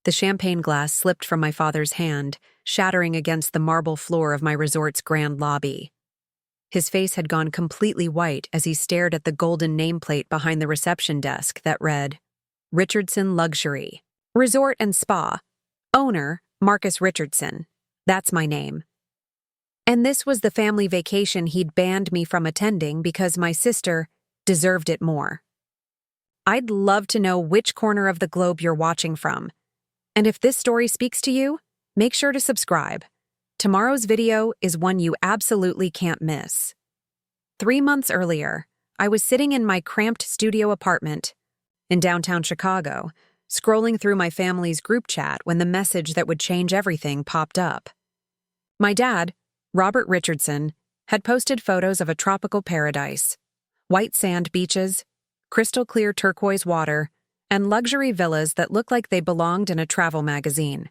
The champagne glass slipped from my father's hand, shattering against the marble floor of my resort's grand lobby. His face had gone completely white as he stared at the golden nameplate behind the reception desk that read, Richardson Luxury, Resort and Spa. Owner, Marcus Richardson. That's my name. And this was the family vacation he'd banned me from attending because my sister deserved it more. I'd love to know which corner of the globe you're watching from. And if this story speaks to you, make sure to subscribe. Tomorrow's video is one you absolutely can't miss. 3 months earlier, I was sitting in my cramped studio apartment in downtown Chicago, scrolling through my family's group chat when the message that would change everything popped up. My dad, Robert Richardson, had posted photos of a tropical paradise, white sand beaches, crystal clear turquoise water, and luxury villas that looked like they belonged in a travel magazine.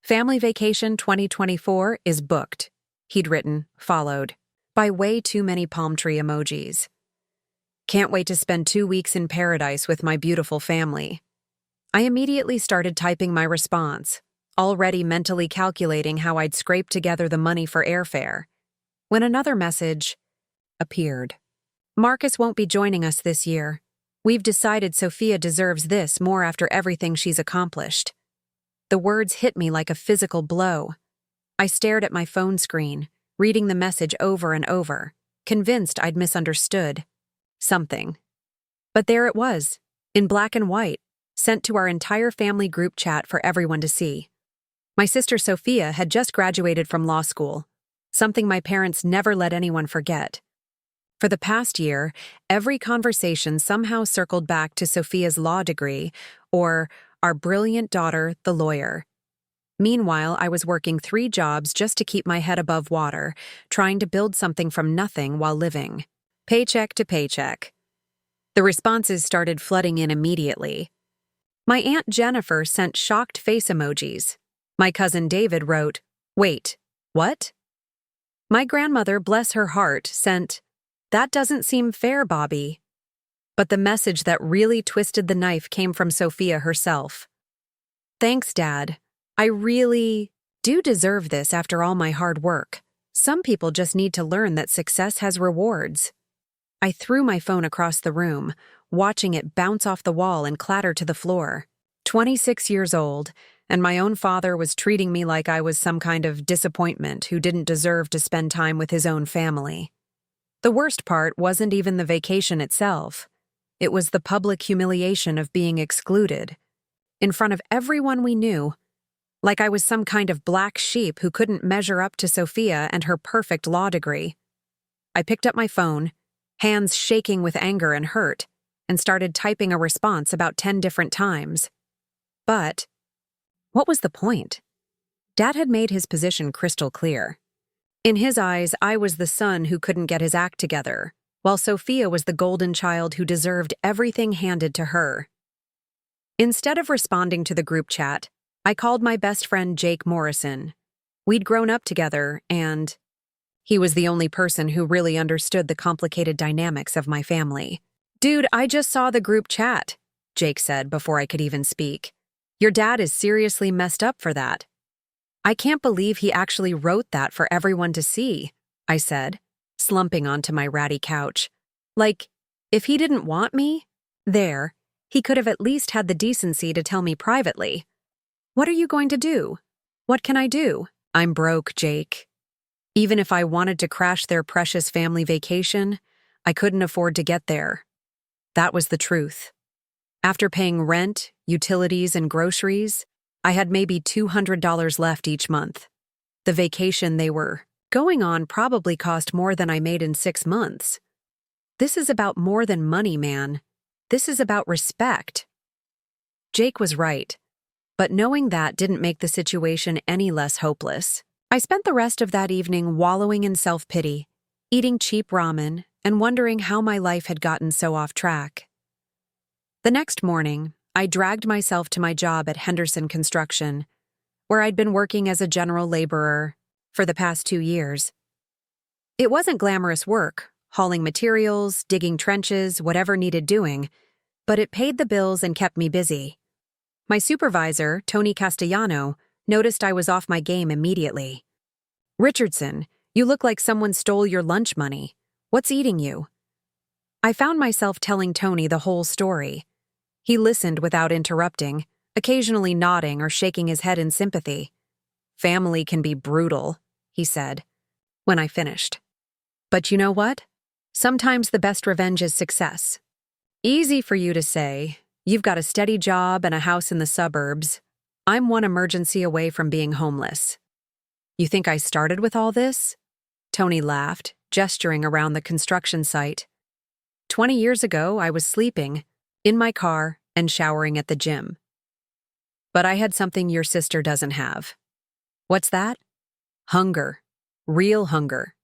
Family Vacation 2024 is booked, he'd written, followed by way too many palm tree emojis. Can't wait to spend 2 weeks in paradise with my beautiful family. I immediately started typing my response, already mentally calculating how I'd scrape together the money for airfare, when another message appeared. Marcus won't be joining us this year. We've decided Sophia deserves this more after everything she's accomplished. The words hit me like a physical blow. I stared at my phone screen, reading the message over and over, convinced I'd misunderstood something. But there it was, in black and white, sent to our entire family group chat for everyone to see. My sister Sophia had just graduated from law school, something my parents never let anyone forget. For the past year, every conversation somehow circled back to Sophia's law degree or our brilliant daughter, the lawyer. Meanwhile, I was working 3 jobs just to keep my head above water, trying to build something from nothing while living, paycheck to paycheck. The responses started flooding in immediately. My Aunt Jennifer sent shocked face emojis. My cousin David wrote, "Wait, what?" My grandmother, bless her heart, sent, "That doesn't seem fair, Bobby." But the message that really twisted the knife came from Sophia herself. "Thanks, Dad. I really do deserve this after all my hard work. Some people just need to learn that success has rewards." I threw my phone across the room, watching it bounce off the wall and clatter to the floor. 26 years old, and my own father was treating me like I was some kind of disappointment who didn't deserve to spend time with his own family. The worst part wasn't even the vacation itself. It was the public humiliation of being excluded. In front of everyone we knew, like I was some kind of black sheep who couldn't measure up to Sophia and her perfect law degree. I picked up my phone, hands shaking with anger and hurt, and started typing a response about 10 different times. But what was the point? Dad had made his position crystal clear. In his eyes, I was the son who couldn't get his act together, while Sophia was the golden child who deserved everything handed to her. Instead of responding to the group chat, I called my best friend Jake Morrison. We'd grown up together, and he was the only person who really understood the complicated dynamics of my family. "Dude, I just saw the group chat," Jake said before I could even speak. "Your dad is seriously messed up for that." "I can't believe he actually wrote that for everyone to see," I said, slumping onto my ratty couch. "Like, if he didn't want me there, he could have at least had the decency to tell me privately. What are you going to do? What can I do? I'm broke, Jake. Even if I wanted to crash their precious family vacation, I couldn't afford to get there." That was the truth. After paying rent, utilities, and groceries, I had maybe $200 left each month. The vacation they were going on probably cost more than I made in 6 months. This is about more than money, man. This is about respect. Jake was right, but knowing that didn't make the situation any less hopeless. I spent the rest of that evening wallowing in self-pity, eating cheap ramen, and wondering how my life had gotten so off track. The next morning, I dragged myself to my job at Henderson Construction, where I'd been working as a general laborer for the past 2 years. It wasn't glamorous work, hauling materials, digging trenches, whatever needed doing, but it paid the bills and kept me busy. My supervisor, Tony Castellano, noticed I was off my game immediately. "Richardson, you look like someone stole your lunch money. What's eating you?" I found myself telling Tony the whole story. He listened without interrupting, occasionally nodding or shaking his head in sympathy. "Family can be brutal," he said, when I finished. "But you know what? Sometimes the best revenge is success. Easy for you to say. You've got a steady job and a house in the suburbs. I'm one emergency away from being homeless. You think I started with all this?" Tony laughed, gesturing around the construction site. 20 years ago, I was sleeping, in my car, and showering at the gym. But I had something your sister doesn't have. What's that? Hunger. Real hunger.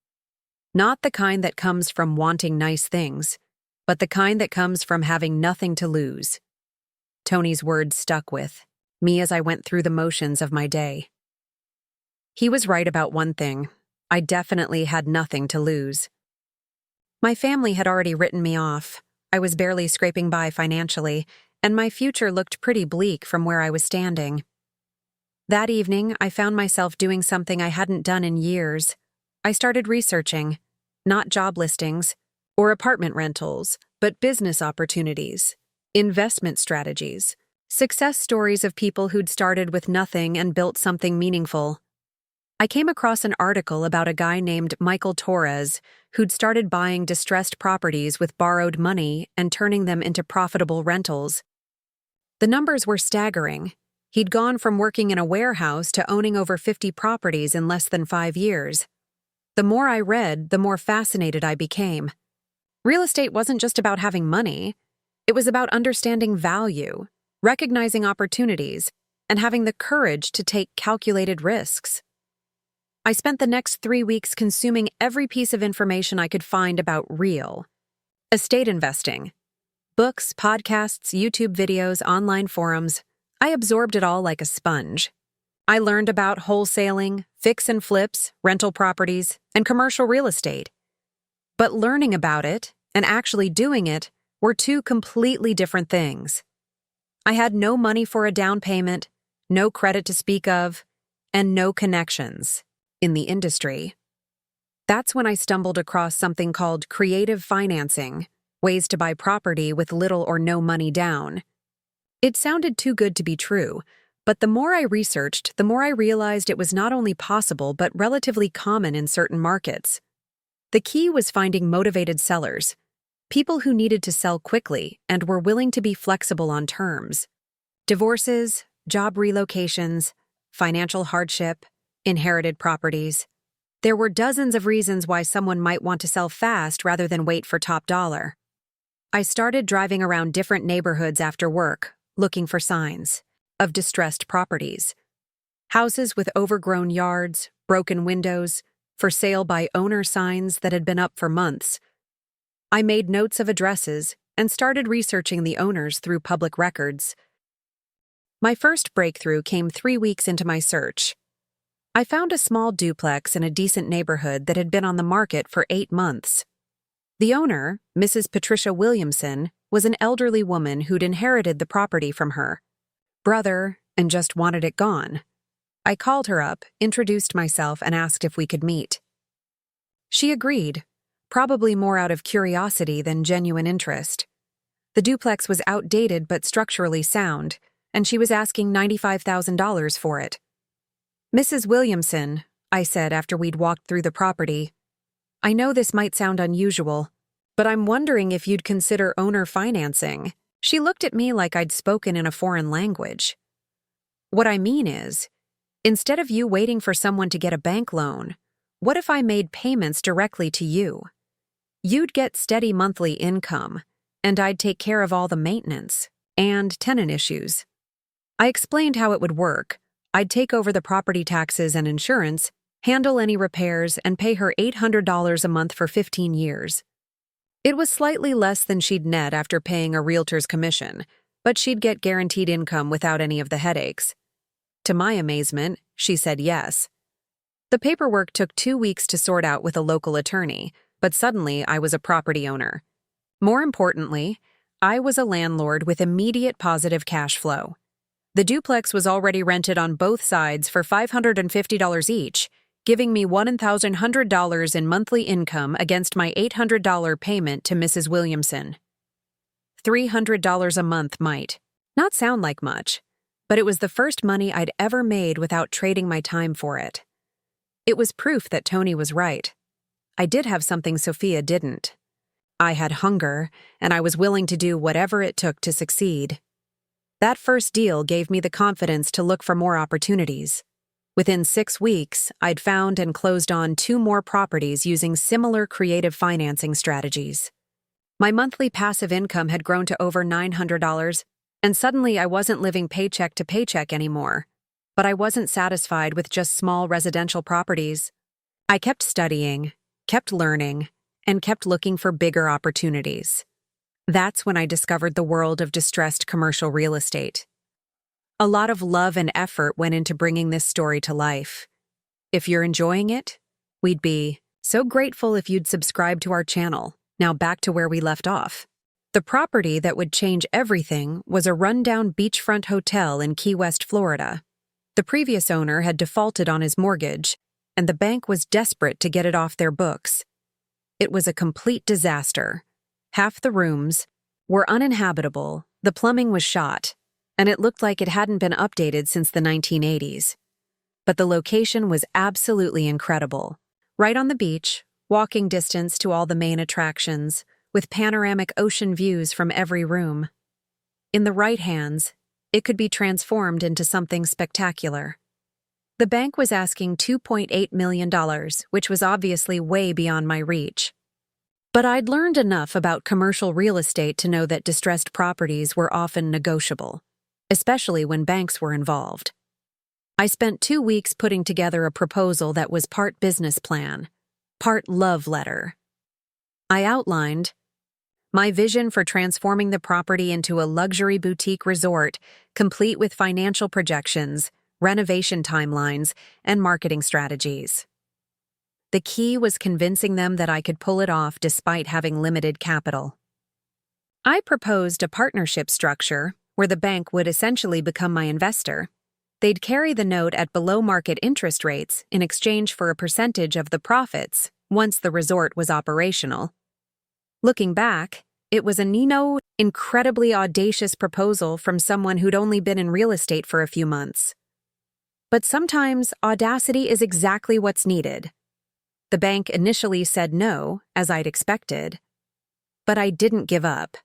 Not the kind that comes from wanting nice things, but the kind that comes from having nothing to lose. Tony's words stuck with me as I went through the motions of my day. He was right about one thing. I definitely had nothing to lose. My family had already written me off. I was barely scraping by financially, and my future looked pretty bleak from where I was standing. That evening, I found myself doing something I hadn't done in years. I started researching, not job listings or apartment rentals, but business opportunities, investment strategies, success stories of people who'd started with nothing and built something meaningful. I came across an article about a guy named Michael Torres who'd started buying distressed properties with borrowed money and turning them into profitable rentals. The numbers were staggering. He'd gone from working in a warehouse to owning over 50 properties in less than 5 years. The more I read, the more fascinated I became. Real estate wasn't just about having money. It was about understanding value, recognizing opportunities, and having the courage to take calculated risks. I spent the next 3 weeks consuming every piece of information I could find about real estate investing. Books, podcasts, YouTube videos, online forums. I absorbed it all like a sponge. I learned about wholesaling, fix and flips, rental properties, and commercial real estate. But learning about it and actually doing it were two completely different things. I had no money for a down payment, no credit to speak of, and no connections in the industry. That's when I stumbled across something called creative financing, ways to buy property with little or no money down. It sounded too good to be true, but the more I researched, the more I realized it was not only possible but relatively common in certain markets. The key was finding motivated sellers, people who needed to sell quickly and were willing to be flexible on terms. Divorces, job relocations, financial hardship, inherited properties. There were dozens of reasons why someone might want to sell fast rather than wait for top dollar. I started driving around different neighborhoods after work, looking for signs of distressed properties. Houses with overgrown yards, broken windows, for sale by owner signs that had been up for months. I made notes of addresses and started researching the owners through public records. My first breakthrough came 3 weeks into my search. I found a small duplex in a decent neighborhood that had been on the market for 8 months. The owner, Mrs. Patricia Williamson, was an elderly woman who'd inherited the property from her brother and just wanted it gone. I called her up, introduced myself, and asked if we could meet. She agreed, probably more out of curiosity than genuine interest. The duplex was outdated but structurally sound, and she was asking $95,000 for it. "Mrs. Williamson," I said after we'd walked through the property, "I know this might sound unusual, but I'm wondering if you'd consider owner financing." She looked at me like I'd spoken in a foreign language. "What I mean is, instead of you waiting for someone to get a bank loan, what if I made payments directly to you? You'd get steady monthly income, and I'd take care of all the maintenance and tenant issues." I explained how it would work. I'd take over the property taxes and insurance, handle any repairs, and pay her $800 a month for 15 years. It was slightly less than she'd net after paying a realtor's commission, but she'd get guaranteed income without any of the headaches. To my amazement, she said yes. The paperwork took 2 weeks to sort out with a local attorney, but suddenly I was a property owner. More importantly, I was a landlord with immediate positive cash flow. The duplex was already rented on both sides for $550 each, giving me $1,100 in monthly income against my $800 payment to Mrs. Williamson. $300 a month might not sound like much, but it was the first money I'd ever made without trading my time for it. It was proof that Tony was right. I did have something Sophia didn't. I had hunger, and I was willing to do whatever it took to succeed. That first deal gave me the confidence to look for more opportunities. Within 6 weeks, I'd found and closed on 2 more properties using similar creative financing strategies. My monthly passive income had grown to over $900, and suddenly I wasn't living paycheck to paycheck anymore. But I wasn't satisfied with just small residential properties. I kept studying, kept learning, and kept looking for bigger opportunities. That's when I discovered the world of distressed commercial real estate. A lot of love and effort went into bringing this story to life. If you're enjoying it, we'd be so grateful if you'd subscribe to our channel. Now back to where we left off. The property that would change everything was a rundown beachfront hotel in Key West, Florida. The previous owner had defaulted on his mortgage, and the bank was desperate to get it off their books. It was a complete disaster. Half the rooms were uninhabitable, the plumbing was shot, and it looked like it hadn't been updated since the 1980s. But the location was absolutely incredible. Right on the beach, walking distance to all the main attractions, with panoramic ocean views from every room. In the right hands, it could be transformed into something spectacular. The bank was asking $2.8 million, which was obviously way beyond my reach. But I'd learned enough about commercial real estate to know that distressed properties were often negotiable, especially when banks were involved. I spent 2 weeks putting together a proposal that was part business plan, part love letter. I outlined my vision for transforming the property into a luxury boutique resort, complete with financial projections, renovation timelines, and marketing strategies. The key was convincing them that I could pull it off despite having limited capital. I proposed a partnership structure where the bank would essentially become my investor. They'd carry the note at below-market interest rates in exchange for a percentage of the profits once the resort was operational. Looking back, it was an incredibly audacious proposal from someone who'd only been in real estate for a few months. But sometimes audacity is exactly what's needed. The bank initially said no, as I'd expected. But I didn't give up.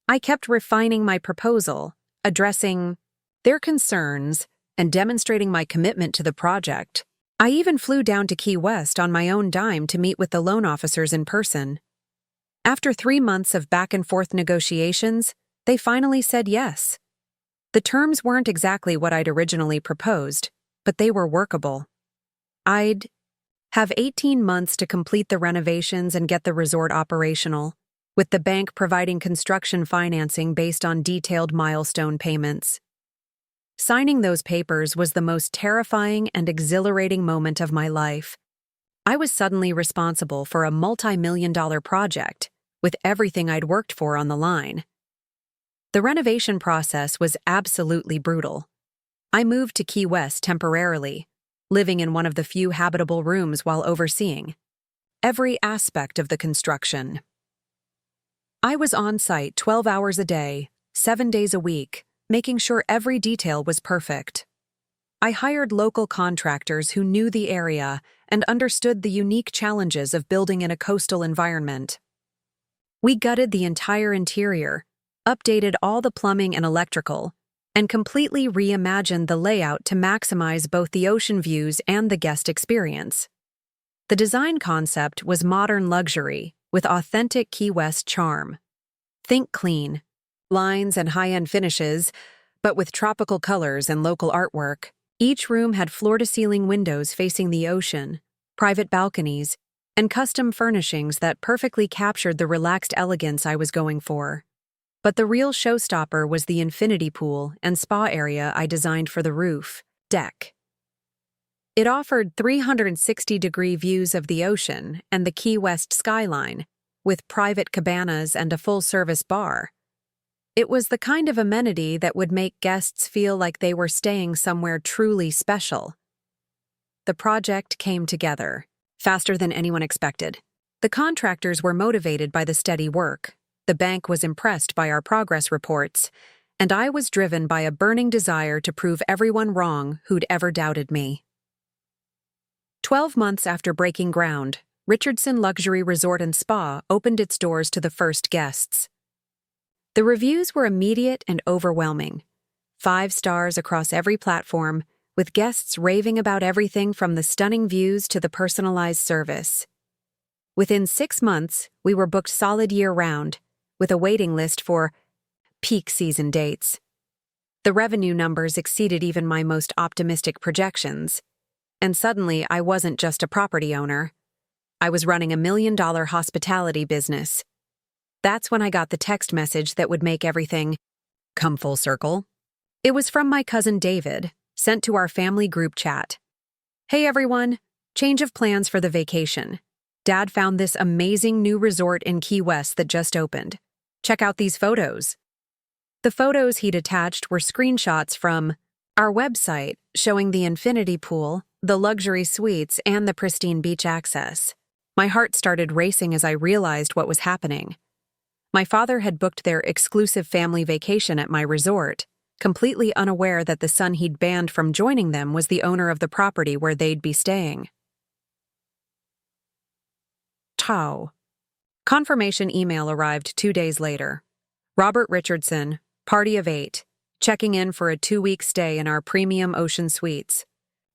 I kept refining my proposal, addressing their concerns, and demonstrating my commitment to the project. I even flew down to Key West on my own dime to meet with the loan officers in person. After 3 months of back-and-forth negotiations, they finally said yes. The terms weren't exactly what I'd originally proposed, but they were workable. I'd have 18 months to complete the renovations and get the resort operational, with the bank providing construction financing based on detailed milestone payments. Signing those papers was the most terrifying and exhilarating moment of my life. I was suddenly responsible for a multi-million-dollar project, with everything I'd worked for on the line. The renovation process was absolutely brutal. I moved to Key West temporarily, living in one of the few habitable rooms while overseeing every aspect of the construction. I was on site 12 hours a day, 7 days a week, making sure every detail was perfect. I hired local contractors who knew the area and understood the unique challenges of building in a coastal environment. We gutted the entire interior, updated all the plumbing and electrical, and completely reimagined the layout to maximize both the ocean views and the guest experience. The design concept was modern luxury with authentic Key West charm. Think clean, lines and high-end finishes, but with tropical colors and local artwork. Each room had floor-to-ceiling windows facing the ocean, private balconies, and custom furnishings that perfectly captured the relaxed elegance I was going for. But the real showstopper was the infinity pool and spa area I designed for the roof deck. It offered 360-degree views of the ocean and the Key West skyline, with private cabanas and a full-service bar. It was the kind of amenity that would make guests feel like they were staying somewhere truly special. The project came together, faster than anyone expected. The contractors were motivated by the steady work, the bank was impressed by our progress reports, and I was driven by a burning desire to prove everyone wrong who'd ever doubted me. 12 months after breaking ground, Richardson Luxury Resort and Spa opened its doors to the first guests. The reviews were immediate and overwhelming. 5 stars across every platform, with guests raving about everything from the stunning views to the personalized service. Within 6 months, we were booked solid year-round, with a waiting list for peak season dates. The revenue numbers exceeded even my most optimistic projections, and suddenly I wasn't just a property owner. I was running a $1 million hospitality business. That's when I got the text message that would make everything come full circle. It was from my cousin David, sent to our family group chat. "Hey everyone, change of plans for the vacation. Dad found this amazing new resort in Key West that just opened. Check out these photos." The photos he'd attached were screenshots from our website showing the infinity pool, the luxury suites, and the pristine beach access. My heart started racing as I realized what was happening. My father had booked their exclusive family vacation at my resort, completely unaware that the son he'd banned from joining them was the owner of the property where they'd be staying. Tau. Confirmation email arrived 2 days later. Robert Richardson, party of 8, checking in for a 2-week stay in our premium ocean suites.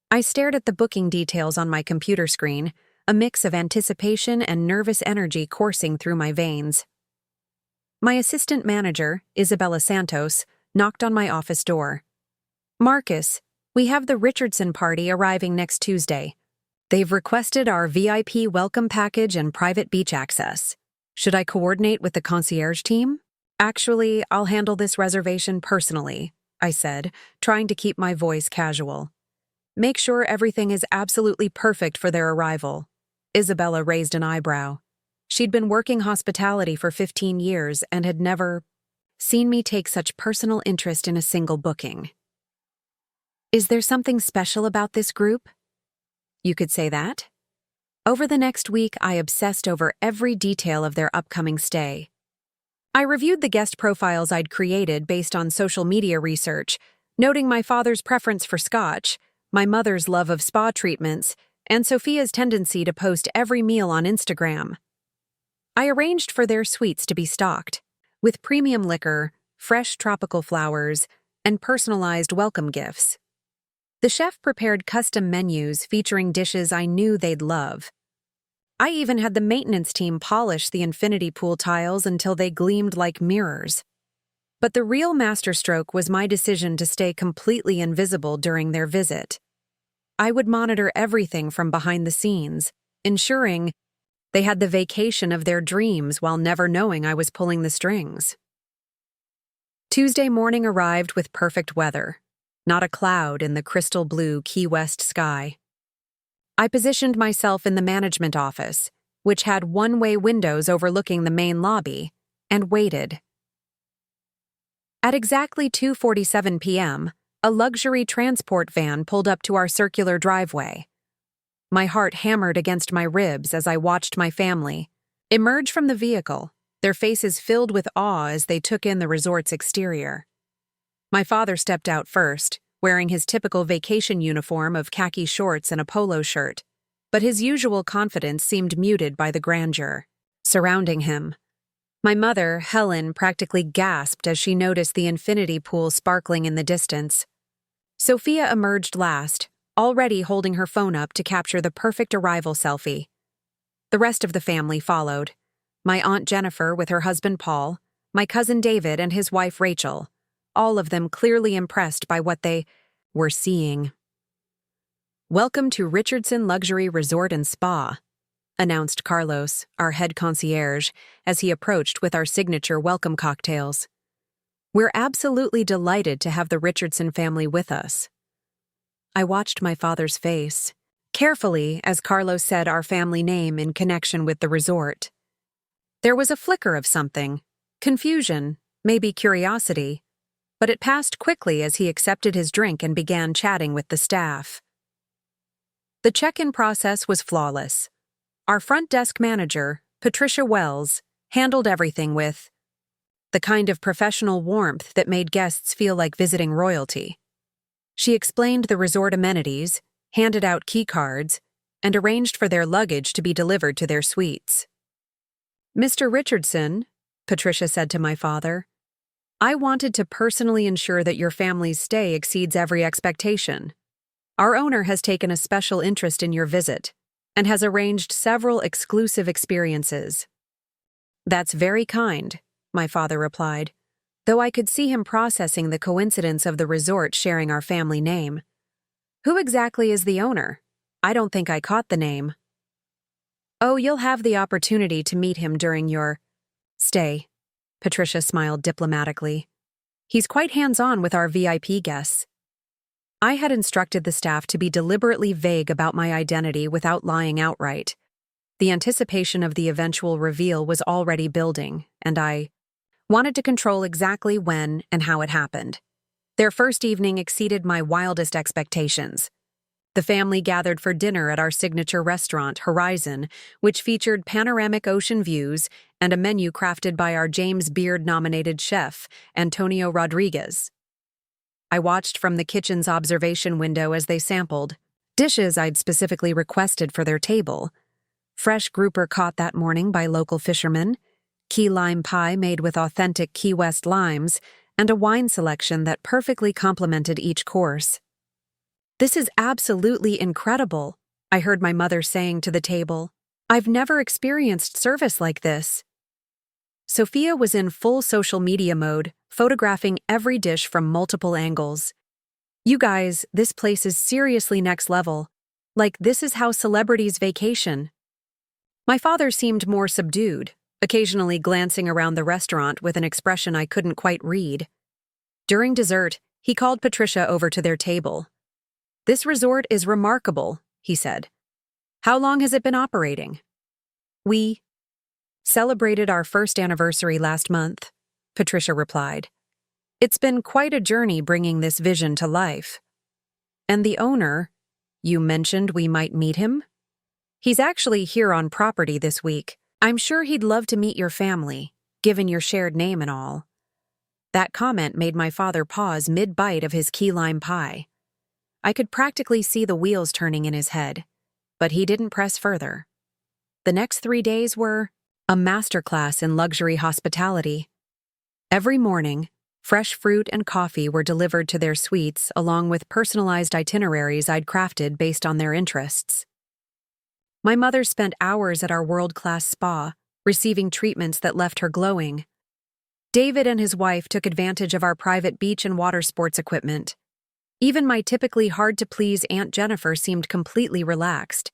I stared at the booking details on my computer screen, a mix of anticipation and nervous energy coursing through my veins. My assistant manager, Isabella Santos, knocked on my office door. "Marcus, we have the Richardson party arriving next Tuesday. They've requested our VIP welcome package and private beach access. Should I coordinate with the concierge team?" "Actually, I'll handle this reservation personally," I said, trying to keep my voice casual. "Make sure everything is absolutely perfect for their arrival." Isabella raised an eyebrow. She'd been working hospitality for 15 years and had never seen me take such personal interest in a single booking. "Is there something special about this group?" "You could say that." Over the next week, I obsessed over every detail of their upcoming stay. I reviewed the guest profiles I'd created based on social media research, noting my father's preference for scotch, my mother's love of spa treatments, and Sophia's tendency to post every meal on Instagram. I arranged for their suites to be stocked, with premium liquor, fresh tropical flowers, and personalized welcome gifts. The chef prepared custom menus featuring dishes I knew they'd love. I even had the maintenance team polish the infinity pool tiles until they gleamed like mirrors. But the real masterstroke was my decision to stay completely invisible during their visit. I would monitor everything from behind the scenes, ensuring they had the vacation of their dreams while never knowing I was pulling the strings. Tuesday morning arrived with perfect weather, not a cloud in the crystal blue Key West sky. I positioned myself in the management office, which had one-way windows overlooking the main lobby, and waited. At exactly 2:47 p.m., a luxury transport van pulled up to our circular driveway. My heart hammered against my ribs as I watched my family emerge from the vehicle, their faces filled with awe as they took in the resort's exterior. My father stepped out first, wearing his typical vacation uniform of khaki shorts and a polo shirt, but his usual confidence seemed muted by the grandeur surrounding him. My mother, Helen, practically gasped as she noticed the infinity pool sparkling in the distance. Sophia emerged last, already holding her phone up to capture the perfect arrival selfie. The rest of the family followed. My Aunt Jennifer with her husband Paul, my cousin David and his wife Rachel, all of them clearly impressed by what they were seeing. "Welcome to Richardson Luxury Resort and Spa," announced Carlos, our head concierge, as he approached with our signature welcome cocktails. "We're absolutely delighted to have the Richardson family with us." I watched my father's face, carefully as Carlos said our family name in connection with the resort. There was a flicker of something, confusion, maybe curiosity, but it passed quickly as he accepted his drink and began chatting with the staff. The check-in process was flawless. Our front desk manager, Patricia Wells, handled everything with the kind of professional warmth that made guests feel like visiting royalty. She explained the resort amenities, handed out key cards, and arranged for their luggage to be delivered to their suites. "Mr. Richardson," Patricia said to my father, "I wanted to personally ensure that your family's stay exceeds every expectation. Our owner has taken a special interest in your visit and has arranged several exclusive experiences." "That's very kind," my father replied, though I could see him processing the coincidence of the resort sharing our family name. "Who exactly is the owner? I don't think I caught the name." "Oh, you'll have the opportunity to meet him during your stay," Patricia smiled diplomatically. "He's quite hands-on with our VIP guests." I had instructed the staff to be deliberately vague about my identity without lying outright. The anticipation of the eventual reveal was already building, and I wanted to control exactly when and how it happened. Their first evening exceeded my wildest expectations. The family gathered for dinner at our signature restaurant, Horizon, which featured panoramic ocean views and a menu crafted by our James Beard-nominated chef, Antonio Rodriguez. I watched from the kitchen's observation window as they sampled dishes I'd specifically requested for their table: fresh grouper caught that morning by local fishermen, key lime pie made with authentic Key West limes, and a wine selection that perfectly complemented each course. "This is absolutely incredible," I heard my mother saying to the table. "I've never experienced service like this." Sophia was in full social media mode, photographing every dish from multiple angles. "You guys, this place is seriously next level. Like, this is how celebrities vacation." My father seemed more subdued, occasionally glancing around the restaurant with an expression I couldn't quite read. During dessert, he called Patricia over to their table. "This resort is remarkable," he said. "How long has it been operating?" "We celebrated our first anniversary last month," Patricia replied. "It's been quite a journey bringing this vision to life." "And the owner, you mentioned we might meet him?" "He's actually here on property this week. I'm sure he'd love to meet your family, given your shared name and all." That comment made my father pause mid-bite of his key lime pie. I could practically see the wheels turning in his head, but he didn't press further. The next 3 days were a masterclass in luxury hospitality. Every morning, fresh fruit and coffee were delivered to their suites along with personalized itineraries I'd crafted based on their interests. My mother spent hours at our world-class spa, receiving treatments that left her glowing. David and his wife took advantage of our private beach and water sports equipment. Even my typically hard-to-please Aunt Jennifer seemed completely relaxed.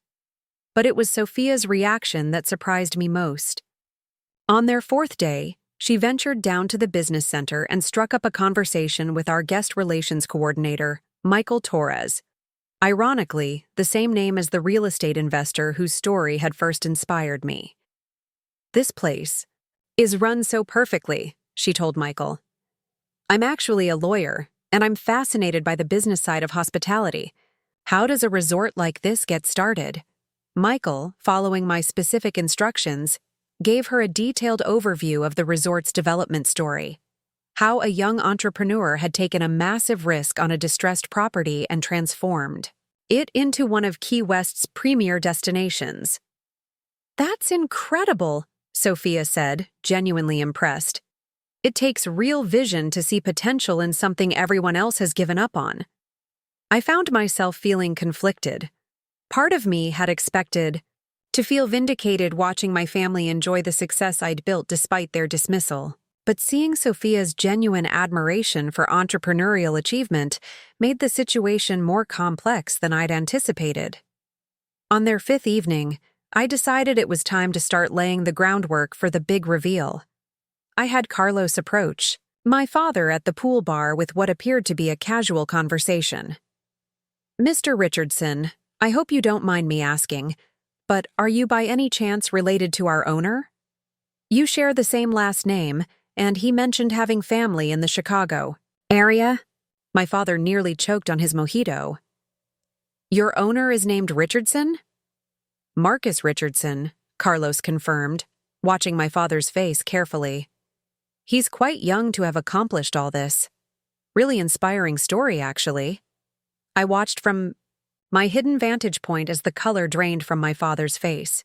But it was Sophia's reaction that surprised me most. On their 4th day, she ventured down to the business center and struck up a conversation with our guest relations coordinator, Michael Torres. Ironically, the same name as the real estate investor whose story had first inspired me. "This place is run so perfectly," she told Michael. "I'm actually a lawyer, and I'm fascinated by the business side of hospitality. How does a resort like this get started?" Michael, following my specific instructions, gave her a detailed overview of the resort's development story. How a young entrepreneur had taken a massive risk on a distressed property and transformed it into one of Key West's premier destinations. "That's incredible," Sophia said, genuinely impressed. "It takes real vision to see potential in something everyone else has given up on." I found myself feeling conflicted. Part of me had expected to feel vindicated watching my family enjoy the success I'd built despite their dismissal. But seeing Sophia's genuine admiration for entrepreneurial achievement made the situation more complex than I'd anticipated. On their 5th evening, I decided it was time to start laying the groundwork for the big reveal. I had Carlos approach my father at the pool bar with what appeared to be a casual conversation. "Mr. Richardson, I hope you don't mind me asking, but are you by any chance related to our owner? You share the same last name, and he mentioned having family in the Chicago area. My father nearly choked on his mojito. Your owner is named Richardson? Marcus Richardson, Carlos confirmed, watching my father's face carefully. He's quite young to have accomplished all this. Really inspiring story, actually. I watched from my hidden vantage point as the color drained from my father's face.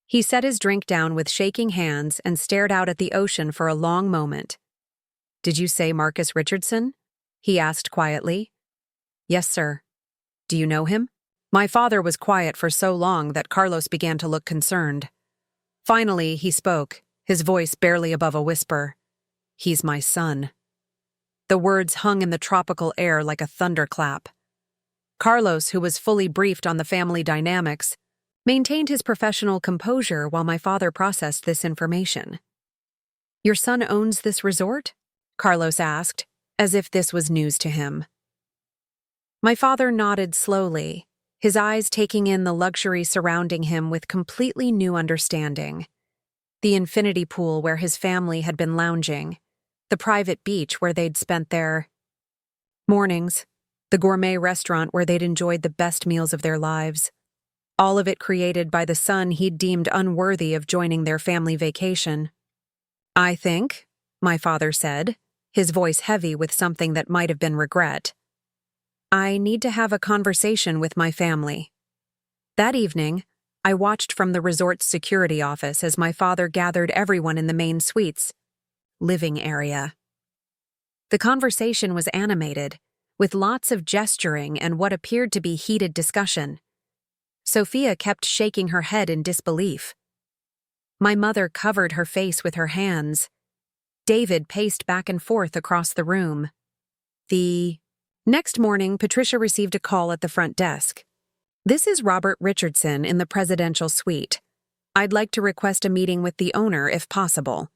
He set his drink down with shaking hands and stared out at the ocean for a long moment. Did you say Marcus Richardson? He asked quietly. Yes, sir. Do you know him? My father was quiet for so long that Carlos began to look concerned. Finally, he spoke, his voice barely above a whisper. He's my son. The words hung in the tropical air like a thunderclap. Carlos, who was fully briefed on the family dynamics, maintained his professional composure while my father processed this information. Your son owns this resort? Carlos asked, as if this was news to him. My father nodded slowly, his eyes taking in the luxury surrounding him with completely new understanding. The infinity pool where his family had been lounging, the private beach where they'd spent their mornings, the gourmet restaurant where they'd enjoyed the best meals of their lives. All of it created by the son he'd deemed unworthy of joining their family vacation. I think, my father said, his voice heavy with something that might have been regret. I need to have a conversation with my family. That evening, I watched from the resort's security office as my father gathered everyone in the main suite's living area. The conversation was animated, with lots of gesturing and what appeared to be heated discussion. Sophia kept shaking her head in disbelief. My mother covered her face with her hands. David paced back and forth across the room. The next morning, Patricia received a call at the front desk. This is Robert Richardson in the presidential suite. I'd like to request a meeting with the owner if possible.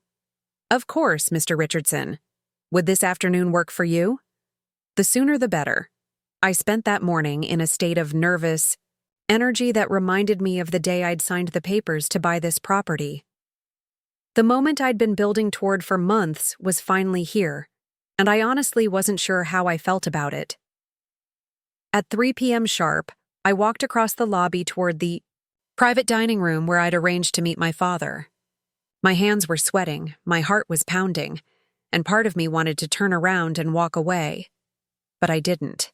Of course, Mr. Richardson. Would this afternoon work for you? The sooner the better. I spent that morning in a state of nervous energy that reminded me of the day I'd signed the papers to buy this property. The moment I'd been building toward for months was finally here, and I honestly wasn't sure how I felt about it. At 3 p.m. sharp, I walked across the lobby toward the private dining room where I'd arranged to meet my father. My hands were sweating, my heart was pounding, and part of me wanted to turn around and walk away. But I didn't.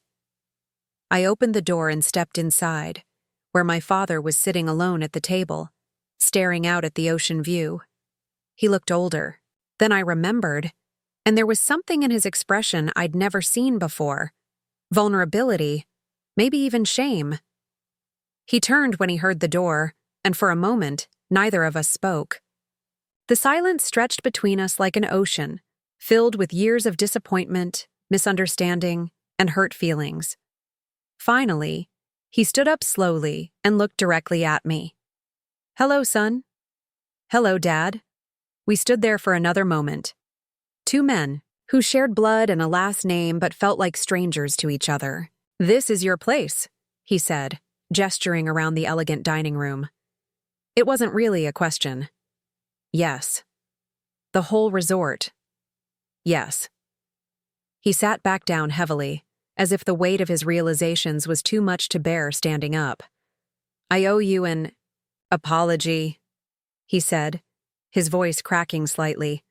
I opened the door and stepped inside, where my father was sitting alone at the table, staring out at the ocean view. He looked older. Then I remembered, and there was something in his expression I'd never seen before. Vulnerability, maybe even shame. He turned when he heard the door, and for a moment, neither of us spoke. The silence stretched between us like an ocean, filled with years of disappointment, misunderstanding, and hurt feelings. Finally, he stood up slowly and looked directly at me. Hello, son. Hello, Dad. We stood there for another moment. Two men, who shared blood and a last name but felt like strangers to each other. This is your place, he said, gesturing around the elegant dining room. It wasn't really a question. Yes. The whole resort. Yes. He sat back down heavily, as if the weight of his realizations was too much to bear standing up. I owe you an apology, he said, his voice cracking slightly.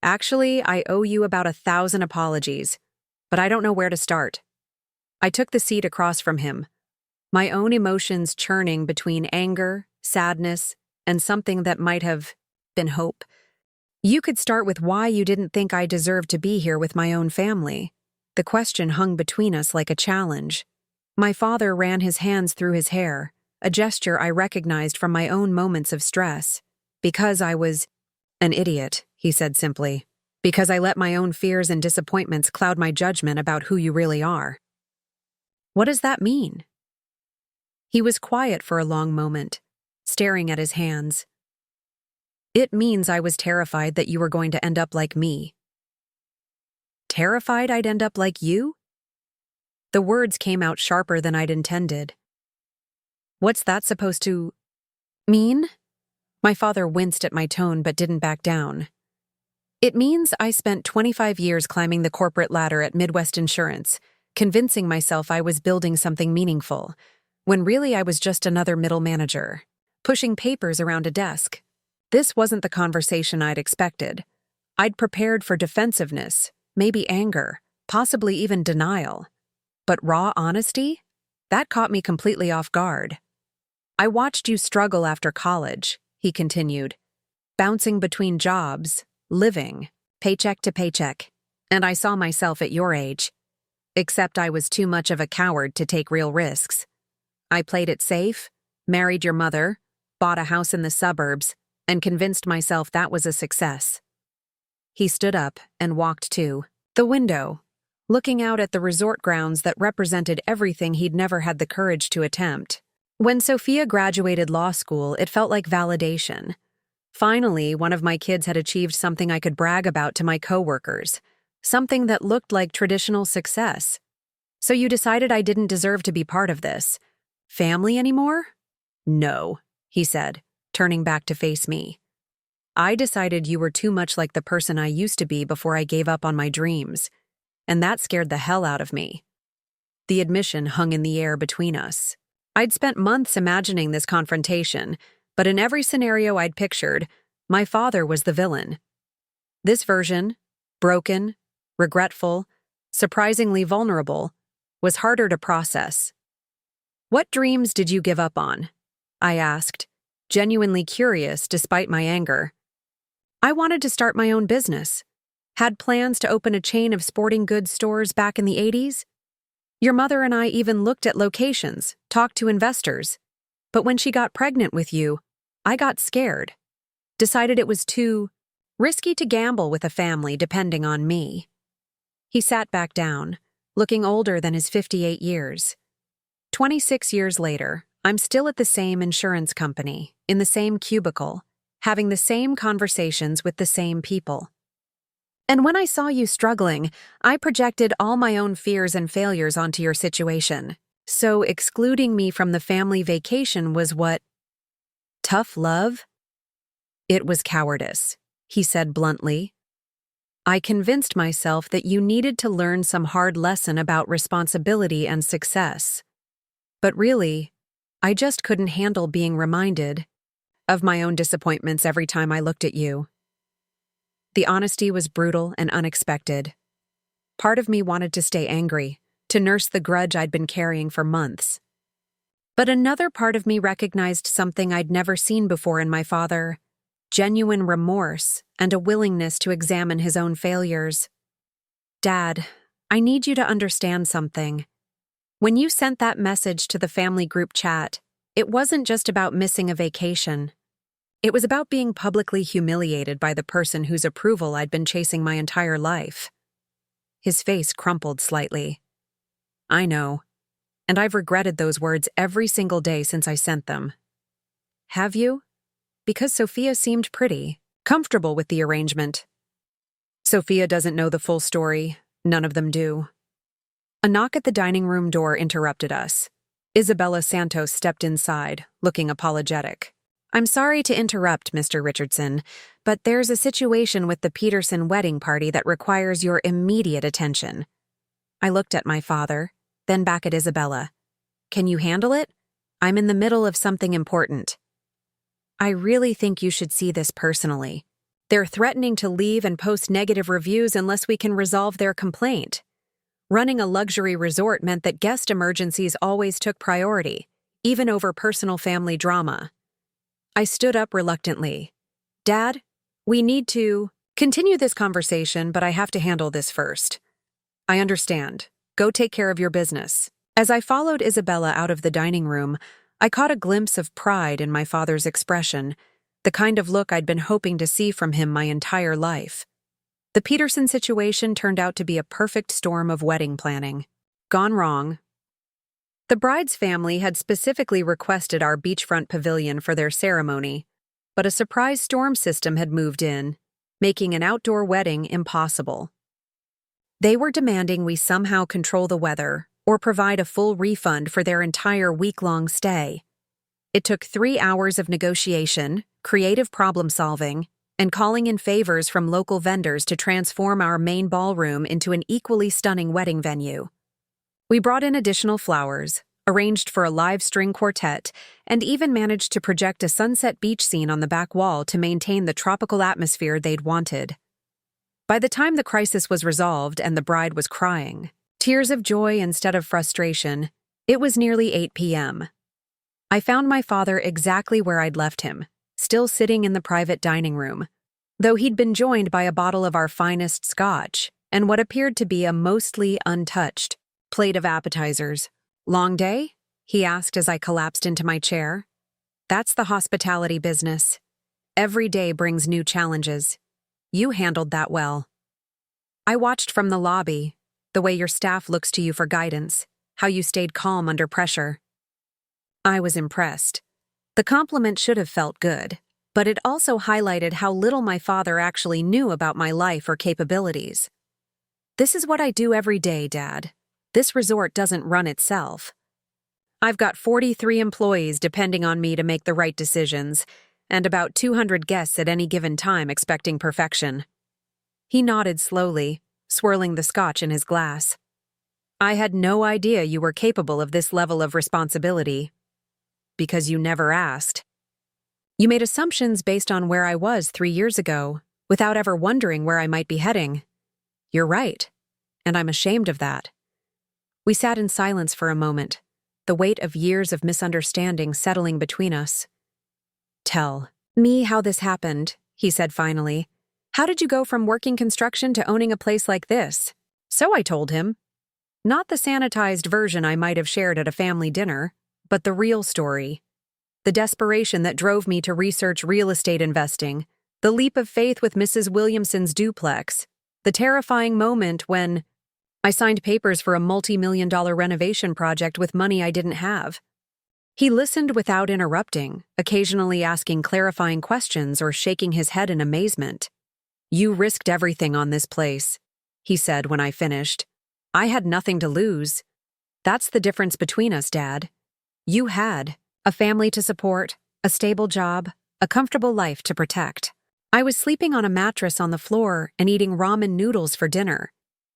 Actually, I owe you about 1,000 apologies, but I don't know where to start. I took the seat across from him, my own emotions churning between anger, sadness, and something that might have been hope. You could start with why you didn't think I deserved to be here with my own family. The question hung between us like a challenge. My father ran his hands through his hair, a gesture I recognized from my own moments of stress. Because I was an idiot, he said simply. Because I let my own fears and disappointments cloud my judgment about who you really are. What does that mean? He was quiet for a long moment, staring at his hands. It means I was terrified that you were going to end up like me. Terrified I'd end up like you? The words came out sharper than I'd intended. What's that supposed to mean? My father winced at my tone but didn't back down. It means I spent 25 years climbing the corporate ladder at Midwest Insurance, convincing myself I was building something meaningful, when really I was just another middle manager, pushing papers around a desk. This wasn't the conversation I'd expected. I'd prepared for defensiveness, maybe anger, possibly even denial. But raw honesty? That caught me completely off guard. I watched you struggle after college, he continued, bouncing between jobs, living, paycheck to paycheck, and I saw myself at your age. Except I was too much of a coward to take real risks. I played it safe, married your mother, bought a house in the suburbs, and convinced myself that was a success. He stood up and walked to the window, looking out at the resort grounds that represented everything he'd never had the courage to attempt. When Sophia graduated law school, it felt like validation. Finally, one of my kids had achieved something I could brag about to my coworkers, something that looked like traditional success. So you decided I didn't deserve to be part of this family anymore? No, he said, turning back to face me. I decided you were too much like the person I used to be before I gave up on my dreams, and that scared the hell out of me. The admission hung in the air between us. I'd spent months imagining this confrontation, but in every scenario I'd pictured, my father was the villain. This version, broken, regretful, surprisingly vulnerable, was harder to process. What dreams did you give up on? I asked, genuinely curious despite my anger. I wanted to start my own business. Had plans to open a chain of sporting goods stores back in the 80s. Your mother and I even looked at locations, talked to investors. But when she got pregnant with you, I got scared. Decided it was too risky to gamble with a family depending on me. He sat back down, looking older than his 58 years. 26 years later, I'm still at the same insurance company, in the same cubicle, having the same conversations with the same people. And when I saw you struggling, I projected all my own fears and failures onto your situation. So excluding me from the family vacation was what? Tough love? It was cowardice, he said bluntly. I convinced myself that you needed to learn some hard lesson about responsibility and success. But really, I just couldn't handle being reminded of my own disappointments every time I looked at you. The honesty was brutal and unexpected. Part of me wanted to stay angry, to nurse the grudge I'd been carrying for months. But another part of me recognized something I'd never seen before in my father: genuine remorse and a willingness to examine his own failures. Dad, I need you to understand something. When you sent that message to the family group chat, it wasn't just about missing a vacation. It was about being publicly humiliated by the person whose approval I'd been chasing my entire life. His face crumpled slightly. I know, and I've regretted those words every single day since I sent them. Have you? Because Sophia seemed pretty, comfortable with the arrangement. Sophia doesn't know the full story. None of them do. A knock at the dining room door interrupted us. Isabella Santos stepped inside, looking apologetic. I'm sorry to interrupt, Mr. Richardson, but there's a situation with the Peterson wedding party that requires your immediate attention. I looked at my father, then back at Isabella. Can you handle it? I'm in the middle of something important. I really think you should see this personally. They're threatening to leave and post negative reviews unless we can resolve their complaint. Running a luxury resort meant that guest emergencies always took priority, even over personal family drama. I stood up reluctantly. Dad, we need to continue this conversation, but I have to handle this first. I understand. Go take care of your business. As I followed Isabella out of the dining room, I caught a glimpse of pride in my father's expression, the kind of look I'd been hoping to see from him my entire life. The Peterson situation turned out to be a perfect storm of wedding planning. Gone wrong. The bride's family had specifically requested our beachfront pavilion for their ceremony, but a surprise storm system had moved in, making an outdoor wedding impossible. They were demanding we somehow control the weather or provide a full refund for their entire week-long stay. It took 3 hours of negotiation, creative problem-solving, and calling in favors from local vendors to transform our main ballroom into an equally stunning wedding venue. We brought in additional flowers, arranged for a live string quartet, and even managed to project a sunset beach scene on the back wall to maintain the tropical atmosphere they'd wanted. By the time the crisis was resolved and the bride was crying, tears of joy instead of frustration, it was nearly 8 p.m. I found my father exactly where I'd left him, still sitting in the private dining room, though he'd been joined by a bottle of our finest scotch and what appeared to be a mostly untouched plate of appetizers. "Long day?" he asked as I collapsed into my chair. "That's the hospitality business. Every day brings new challenges. You handled that well." I watched from the lobby, the way your staff looks to you for guidance, how you stayed calm under pressure. I was impressed. The compliment should have felt good, but it also highlighted how little my father actually knew about my life or capabilities. "This is what I do every day, Dad. This resort doesn't run itself. I've got 43 employees depending on me to make the right decisions, and about 200 guests at any given time expecting perfection." He nodded slowly, swirling the scotch in his glass. "I had no idea you were capable of this level of responsibility. Because you never asked. You made assumptions based on where I was 3 years ago, without ever wondering where I might be heading. You're right, and I'm ashamed of that." We sat in silence for a moment, the weight of years of misunderstanding settling between us. "Tell me how this happened," he said finally. "How did you go from working construction to owning a place like this?" So I told him. Not the sanitized version I might have shared at a family dinner, but the real story. The desperation that drove me to research real estate investing, the leap of faith with Mrs. Williamson's duplex, the terrifying moment when I signed papers for a multi-million-dollar renovation project with money I didn't have. He listened without interrupting, occasionally asking clarifying questions or shaking his head in amazement. "You risked everything on this place," he said when I finished. "I had nothing to lose. That's the difference between us, Dad. You had a family to support, a stable job, a comfortable life to protect. I was sleeping on a mattress on the floor and eating ramen noodles for dinner.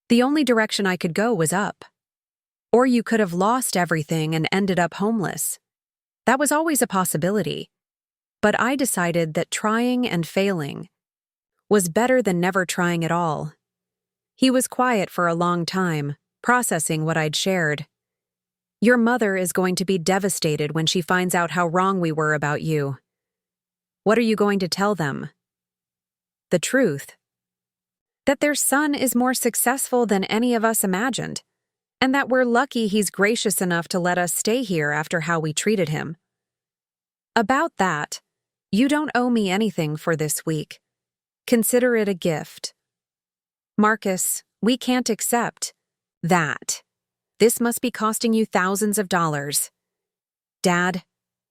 The only direction I could go was up. Or you could have lost everything and ended up homeless. That was always a possibility. But I decided that trying and failing was better than never trying at all." He was quiet for a long time, processing what I'd shared. "Your mother is going to be devastated when she finds out how wrong we were about you. What are you going to tell them?" "The truth. That their son is more successful than any of us imagined, and that we're lucky he's gracious enough to let us stay here after how we treated him. About that, you don't owe me anything for this week. Consider it a gift. Marcus, we can't accept that. This must be costing you thousands of dollars. Dad,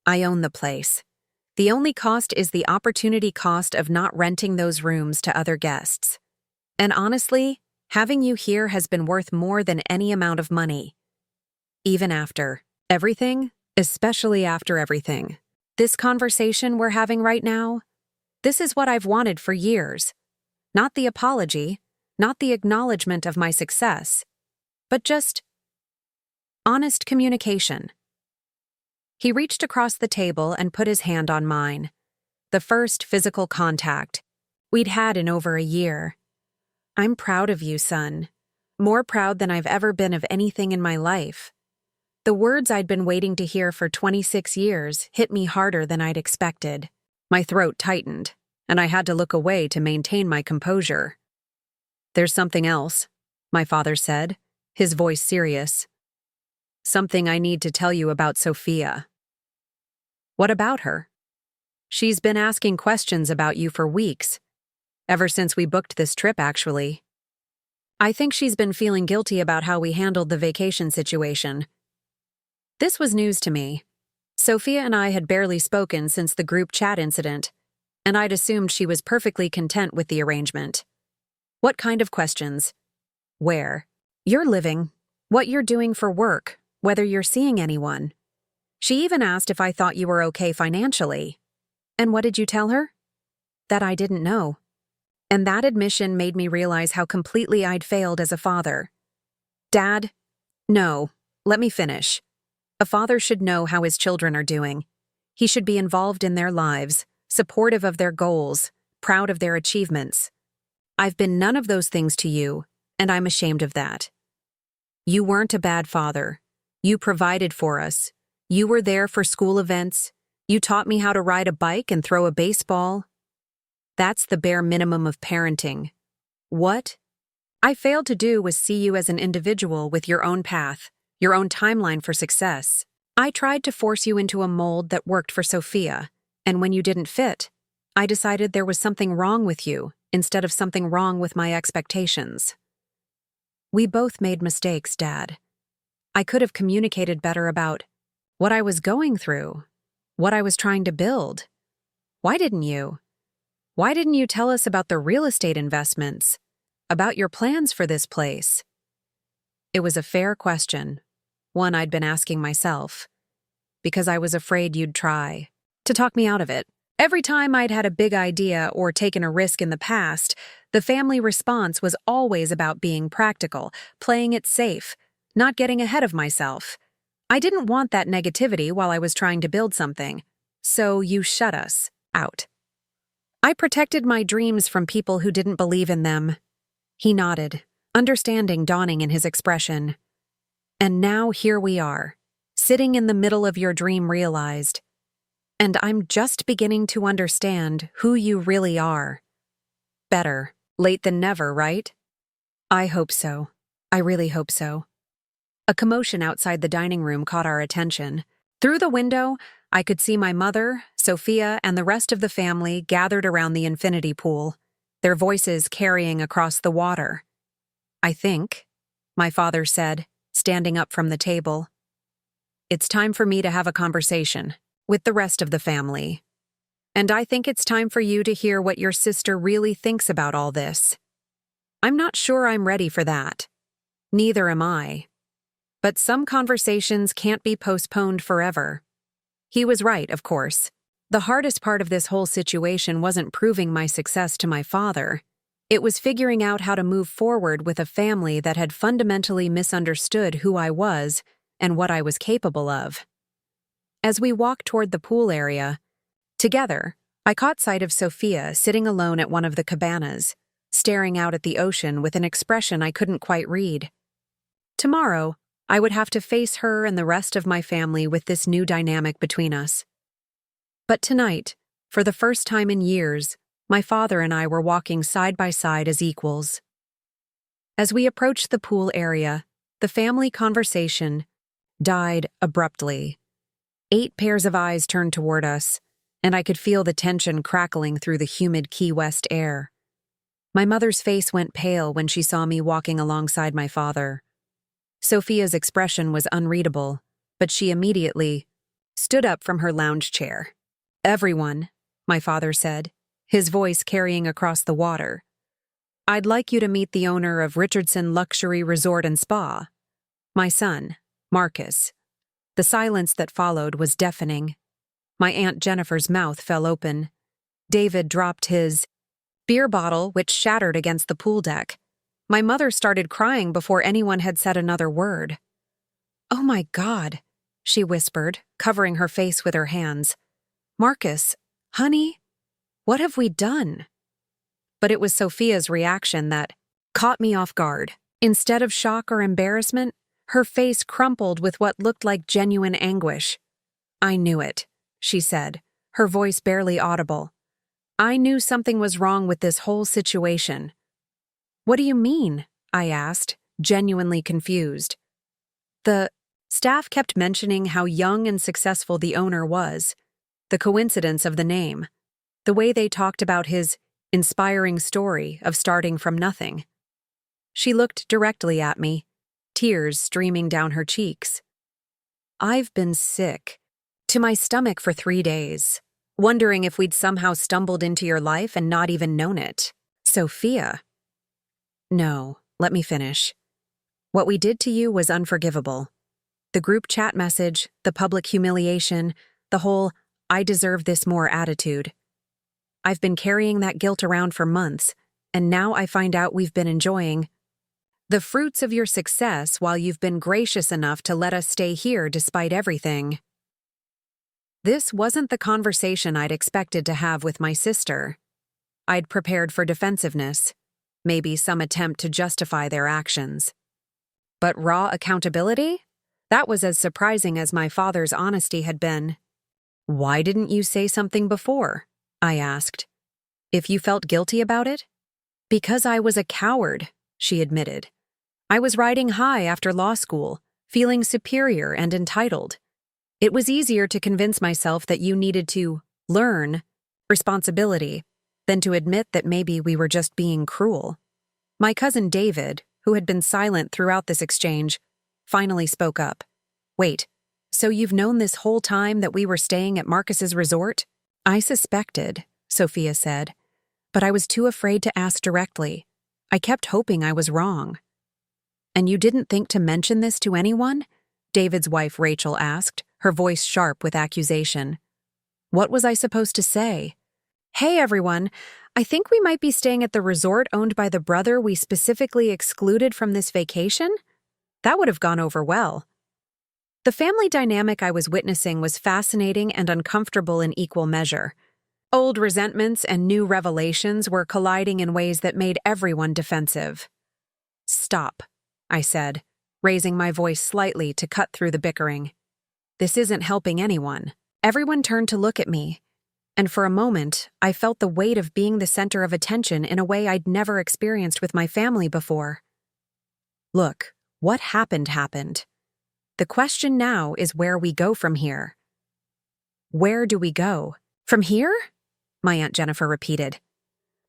I own the place. The only cost is the opportunity cost of not renting those rooms to other guests. And honestly, having you here has been worth more than any amount of money. Even after everything, especially after everything. This conversation we're having right now, this is what I've wanted for years. Not the apology, not the acknowledgement of my success, but just honest communication." He reached across the table and put his hand on mine. The first physical contact we'd had in over a year. "I'm proud of you, son. More proud than I've ever been of anything in my life." The words I'd been waiting to hear for 26 years hit me harder than I'd expected. My throat tightened, and I had to look away to maintain my composure. "There's something else," my father said, his voice serious. "Something I need to tell you about Sophia." "What about her?" "She's been asking questions about you for weeks. Ever since we booked this trip, actually. I think she's been feeling guilty about how we handled the vacation situation." This was news to me. Sophia and I had barely spoken since the group chat incident, and I'd assumed she was perfectly content with the arrangement. "What kind of questions?" "Where you're living, what you're doing for work, whether you're seeing anyone. She even asked if I thought you were okay financially." "And what did you tell her?" that I didn't know. And that admission made me realize how completely I'd failed as a father. Dad, no, let me finish. A father should know how his children are doing. He should be involved in their lives, supportive of their goals, proud of their achievements. I've been none of those things to you, and I'm ashamed of that. You weren't a bad father. You provided for us. You were there for school events. You taught me how to ride a bike and throw a baseball. That's the bare minimum of parenting. What I failed to do was see you as an individual with your own path, your own timeline for success. I tried to force you into a mold that worked for Sophia, and when you didn't fit, I decided there was something wrong with you instead of something wrong with my expectations. We both made mistakes, Dad. I could have communicated better about what I was going through, what I was trying to build. Why didn't you? Why didn't you tell us about the real estate investments, about your plans for this place? It was a fair question, one I'd been asking myself, because I was afraid you'd try to talk me out of it. Every time I'd had a big idea or taken a risk in the past, the family response was always about being practical, playing it safe, not getting ahead of myself. I didn't want that negativity while I was trying to build something, so you shut us out. I protected my dreams from people who didn't believe in them. He nodded, understanding dawning in his expression. And now here we are, sitting in the middle of your dream realized. And I'm just beginning to understand who you really are. Better late than never, right? I hope so. I really hope so. A commotion outside the dining room caught our attention. Through the window, I could see my mother, Sophia, and the rest of the family gathered around the infinity pool, their voices carrying across the water. I think, my father said, standing up from the table, it's time for me to have a conversation with the rest of the family. And I think it's time for you to hear what your sister really thinks about all this. I'm not sure I'm ready for that. Neither am I. But some conversations can't be postponed forever. He was right, of course. The hardest part of this whole situation wasn't proving my success to my father. It was figuring out how to move forward with a family that had fundamentally misunderstood who I was and what I was capable of. As we walked toward the pool area, together, I caught sight of Sophia sitting alone at one of the cabanas, staring out at the ocean with an expression I couldn't quite read. Tomorrow, I would have to face her and the rest of my family with this new dynamic between us. But tonight, for the first time in years, my father and I were walking side by side as equals. As we approached the pool area, the family conversation died abruptly. 8 pairs of eyes turned toward us, and I could feel the tension crackling through the humid Key West air. My mother's face went pale when she saw me walking alongside my father. Sophia's expression was unreadable, but she immediately stood up from her lounge chair. Everyone, my father said, his voice carrying across the water. I'd like you to meet the owner of Richardson Luxury Resort and Spa. My son, Marcus. The silence that followed was deafening. My Aunt Jennifer's mouth fell open. David dropped his beer bottle, which shattered against the pool deck. My mother started crying before anyone had said another word. "Oh my God," she whispered, covering her face with her hands. "Marcus, honey, what have we done?" But it was Sophia's reaction that caught me off guard. Instead of shock or embarrassment, her face crumpled with what looked like genuine anguish. "I knew it," she said, her voice barely audible. "I knew something was wrong with this whole situation." "What do you mean?" I asked, genuinely confused. The staff kept mentioning how young and successful the owner was, the coincidence of the name, the way they talked about his inspiring story of starting from nothing. She looked directly at me, tears streaming down her cheeks. "I've been sick to my stomach for 3 days, wondering if we'd somehow stumbled into your life and not even known it. Sophia." "No, let me finish. What we did to you was unforgivable. The group chat message, the public humiliation, the whole 'I deserve this more' attitude. I've been carrying that guilt around for months, and now I find out we've been enjoying the fruits of your success while you've been gracious enough to let us stay here despite everything." This wasn't the conversation I'd expected to have with my sister. I'd prepared for defensiveness, maybe some attempt to justify their actions. But raw accountability? That was as surprising as my father's honesty had been. "Why didn't you say something before?" I asked. "If you felt guilty about it?" "Because I was a coward," she admitted. "I was riding high after law school, feeling superior and entitled. It was easier to convince myself that you needed to learn responsibility than to admit that maybe we were just being cruel." My cousin David, who had been silent throughout this exchange, finally spoke up. "Wait, so you've known this whole time that we were staying at Marcus's resort?" "I suspected," Sophia said, "but I was too afraid to ask directly. I kept hoping I was wrong." "And you didn't think to mention this to anyone?" David's wife Rachel asked, her voice sharp with accusation. "What was I supposed to say?" "Hey everyone, I think we might be staying at the resort owned by the brother we specifically excluded from this vacation?" That would have gone over well. The family dynamic I was witnessing was fascinating and uncomfortable in equal measure. Old resentments and new revelations were colliding in ways that made everyone defensive. "Stop," I said, raising my voice slightly to cut through the bickering. "This isn't helping anyone." Everyone turned to look at me, and for a moment, I felt the weight of being the center of attention in a way I'd never experienced with my family before. Look, what happened happened. The question now is where we go from here. "Where do we go? From here?" my Aunt Jennifer repeated.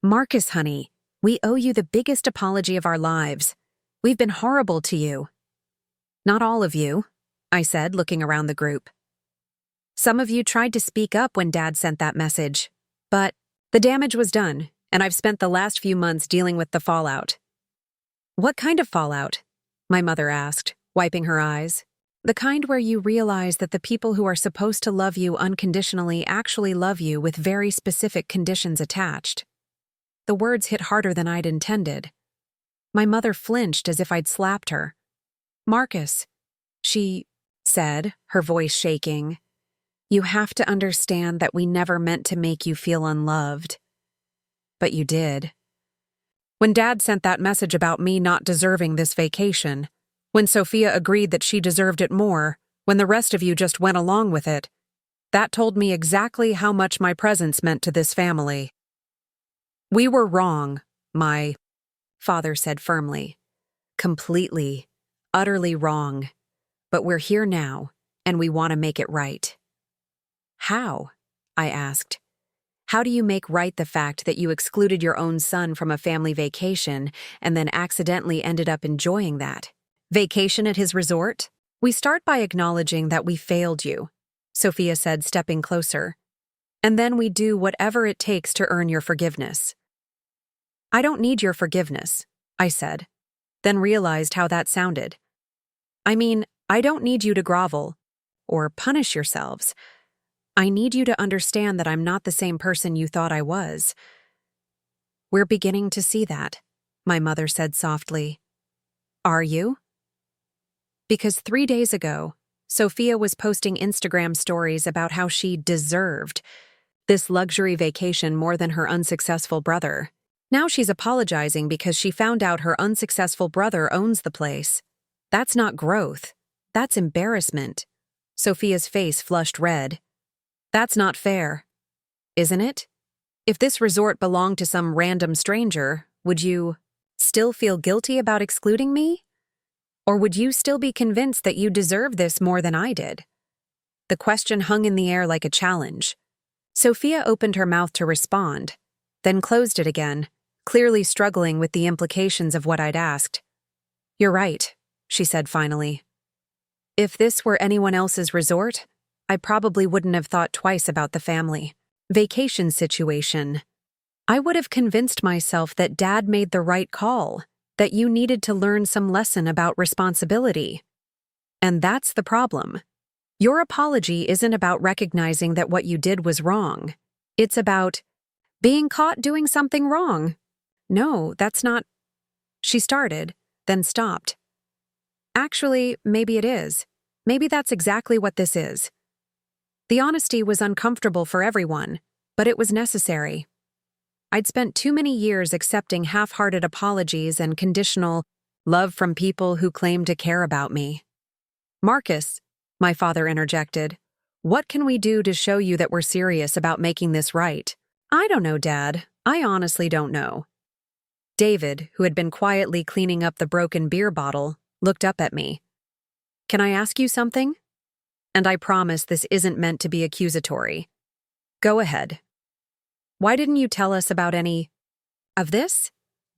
"Marcus, honey, we owe you the biggest apology of our lives. We've been horrible to you." "Not all of you," I said, looking around the group. "Some of you tried to speak up when Dad sent that message, but the damage was done, and I've spent the last few months dealing with the fallout." "What kind of fallout?" my mother asked, wiping her eyes. "The kind where you realize that the people who are supposed to love you unconditionally actually love you with very specific conditions attached." The words hit harder than I'd intended. My mother flinched as if I'd slapped her. "Marcus," she said, her voice shaking, "you have to understand that we never meant to make you feel unloved." "But you did. When Dad sent that message about me not deserving this vacation, when Sophia agreed that she deserved it more, when the rest of you just went along with it, that told me exactly how much my presence meant to this family." "We were wrong," my father said firmly. "Completely, utterly wrong. But we're here now, and we want to make it right." "How?" I asked. "How do you make right the fact that you excluded your own son from a family vacation and then accidentally ended up enjoying that vacation at his resort?" "We start by acknowledging that we failed you," Sophia said, stepping closer. "And then we do whatever it takes to earn your forgiveness." "I don't need your forgiveness," I said, then realized how that sounded. "I mean, I don't need you to grovel or punish yourselves. I need you to understand that I'm not the same person you thought I was." "We're beginning to see that," my mother said softly. "Are you?" Because 3 days ago, Sophia was posting Instagram stories about how she deserved this luxury vacation more than her unsuccessful brother. Now she's apologizing because she found out her unsuccessful brother owns the place. That's not growth. That's embarrassment. Sophia's face flushed red. "That's not fair, isn't it? If this resort belonged to some random stranger, would you still feel guilty about excluding me? Or would you still be convinced that you deserve this more than I did?" The question hung in the air like a challenge. Sophia opened her mouth to respond, then closed it again, clearly struggling with the implications of what I'd asked. "You're right," she said finally. "If this were anyone else's resort, I probably wouldn't have thought twice about the family vacation situation. I would have convinced myself that Dad made the right call, that you needed to learn some lesson about responsibility. And that's the problem. Your apology isn't about recognizing that what you did was wrong. It's about Being caught doing something wrong. No, that's not. She started, then stopped. Actually, maybe it is. Maybe that's exactly what this is. The honesty was uncomfortable for everyone, but it was necessary. I'd spent too many years accepting half-hearted apologies and conditional love from people who claimed to care about me. Marcus, my father interjected, what can we do to show you that we're serious about making this right? I don't know, Dad. I honestly don't know. David, who had been quietly cleaning up the broken beer bottle, looked up at me. Can I ask you something? And I promise this isn't meant to be accusatory. Go ahead. Why didn't you tell us about any of this?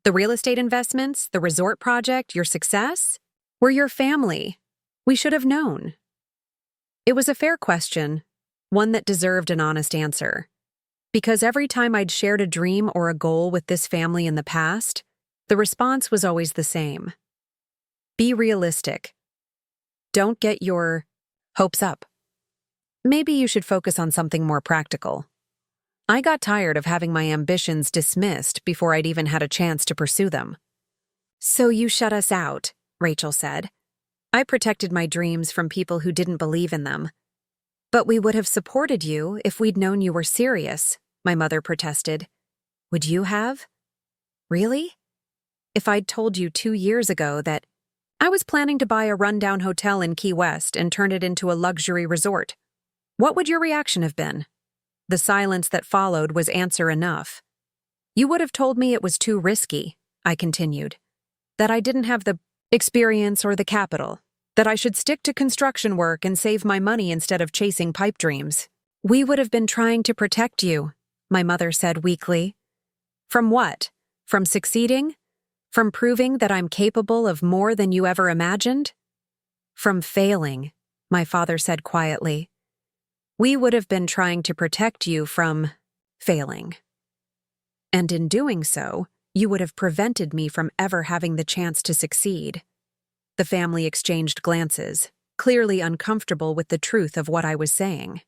The real estate investments, the resort project, your success? We're your family. We should have known. It was a fair question, one that deserved an honest answer. Because every time I'd shared a dream or a goal with this family in the past, the response was always the same. Be realistic. Don't get your hopes up. Maybe you should focus on something more practical. I got tired of having my ambitions dismissed before I'd even had a chance to pursue them. So you shut us out, Rachel said. I protected my dreams from people who didn't believe in them. But we would have supported you if we'd known you were serious, my mother protested. Would you have? Really? If I'd told you 2 years ago that I was planning to buy a rundown hotel in Key West and turn it into a luxury resort, what would your reaction have been? The silence that followed was answer enough. You would have told me it was too risky, I continued. That I didn't have the experience or the capital. That I should stick to construction work and save my money instead of chasing pipe dreams. We would have been trying to protect you, my mother said weakly. From what? From succeeding? From proving that I'm capable of more than you ever imagined? From failing, my father said quietly. We would have been trying to protect you from failing. And in doing so, you would have prevented me from ever having the chance to succeed. The family exchanged glances, clearly uncomfortable with the truth of what I was saying.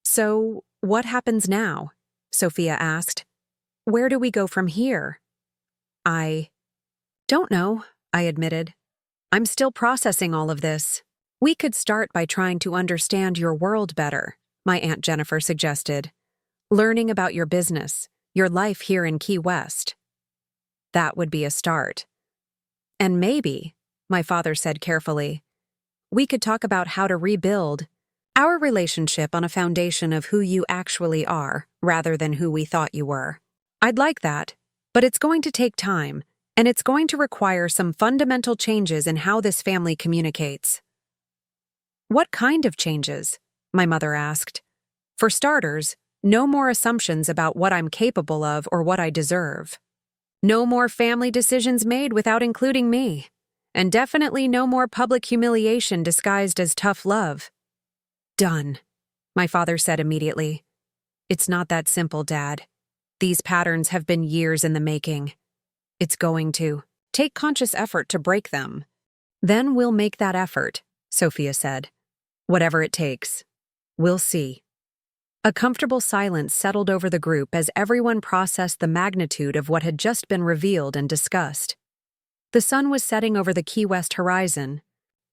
So, what happens now? Sophia asked. Where do we go from here? I don't know, I admitted. I'm still processing all of this. We could start by trying to understand your world better, my Aunt Jennifer suggested. Learning about your business, your life here in Key West. That would be a start. And maybe, my father said carefully, we could talk about how to rebuild our relationship on a foundation of who you actually are, rather than who we thought you were. I'd like that, but it's going to take time, and it's going to require some fundamental changes in how this family communicates. What kind of changes? My mother asked. For starters, no more assumptions about what I'm capable of or what I deserve. No more family decisions made without including me. And definitely no more public humiliation disguised as tough love. Done, my father said immediately. It's not that simple, Dad. These patterns have been years in the making. It's going to take conscious effort to break them. Then we'll make that effort, Sophia said. Whatever it takes. We'll see. A comfortable silence settled over the group as everyone processed the magnitude of what had just been revealed and discussed. The sun was setting over the Key West horizon,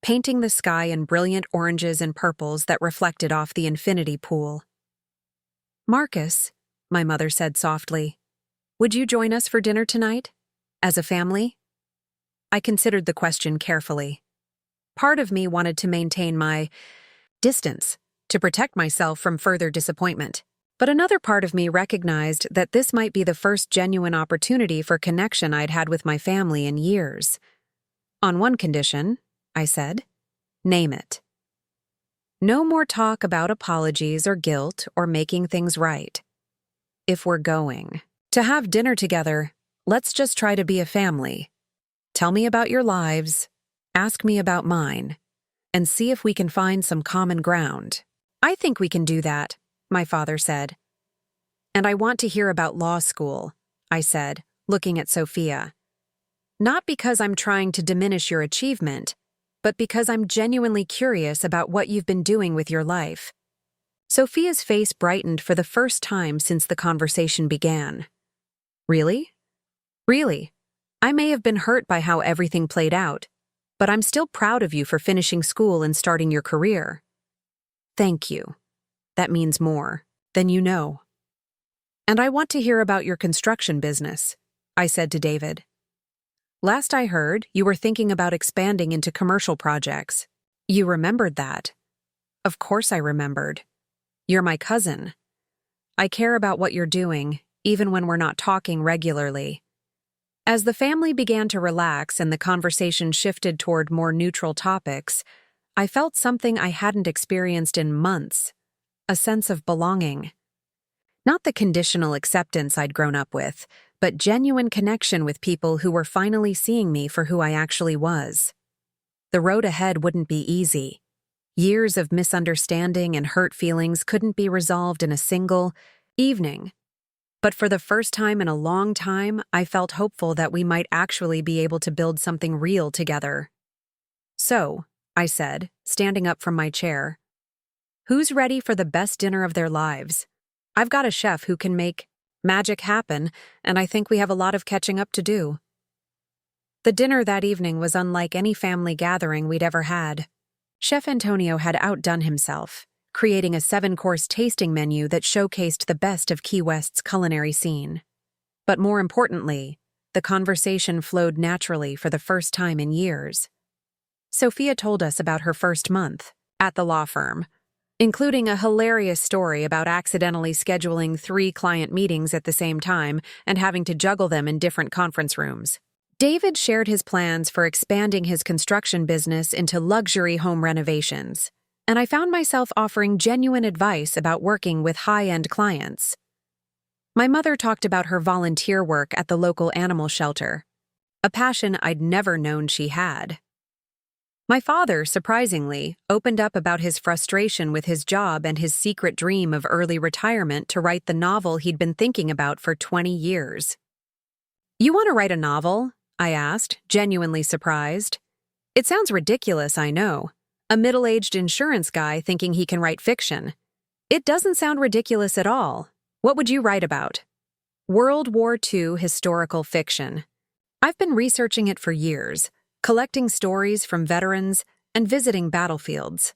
painting the sky in brilliant oranges and purples that reflected off the infinity pool. Marcus, my mother said softly, would you join us for dinner tonight? As a family? I considered the question carefully. Part of me wanted to maintain my distance, to protect myself from further disappointment. But another part of me recognized that this might be the first genuine opportunity for connection I'd had with my family in years. On one condition, I said, name it. No more talk about apologies or guilt or making things right. If we're going to have dinner together, let's just try to be a family. Tell me about your lives, ask me about mine, and see if we can find some common ground. I think we can do that, my father said. And I want to hear about law school, I said, looking at Sophia. Not because I'm trying to diminish your achievement, but because I'm genuinely curious about what you've been doing with your life. Sophia's face brightened for the first time since the conversation began. Really? Really? I may have been hurt by how everything played out, but I'm still proud of you for finishing school and starting your career. Thank you. That means more than you know. And I want to hear about your construction business, I said to David. Last I heard, you were thinking about expanding into commercial projects. You remembered that? Of course I remembered. You're my cousin. I care about what you're doing, even when we're not talking regularly. As the family began to relax and the conversation shifted toward more neutral topics, I felt something I hadn't experienced in months, a sense of belonging. Not the conditional acceptance I'd grown up with, but genuine connection with people who were finally seeing me for who I actually was. The road ahead wouldn't be easy. Years of misunderstanding and hurt feelings couldn't be resolved in a single evening. But for the first time in a long time, I felt hopeful that we might actually be able to build something real together. So, I said, standing up from my chair, who's ready for the best dinner of their lives? I've got a chef who can make magic happen, and I think we have a lot of catching up to do. The dinner that evening was unlike any family gathering we'd ever had. Chef Antonio had outdone himself, creating a 7-course tasting menu that showcased the best of Key West's culinary scene. But more importantly, the conversation flowed naturally for the first time in years. Sophia told us about her first month at the law firm, including a hilarious story about accidentally scheduling 3 client meetings at the same time and having to juggle them in different conference rooms. David shared his plans for expanding his construction business into luxury home renovations, and I found myself offering genuine advice about working with high-end clients. My mother talked about her volunteer work at the local animal shelter, a passion I'd never known she had. My father, surprisingly, opened up about his frustration with his job and his secret dream of early retirement to write the novel he'd been thinking about for 20 years. You want to write a novel? I asked, genuinely surprised. It sounds ridiculous, I know. A middle-aged insurance guy thinking he can write fiction. It doesn't sound ridiculous at all. What would you write about? World War II historical fiction. I've been researching it for years, collecting stories from veterans and visiting battlefields.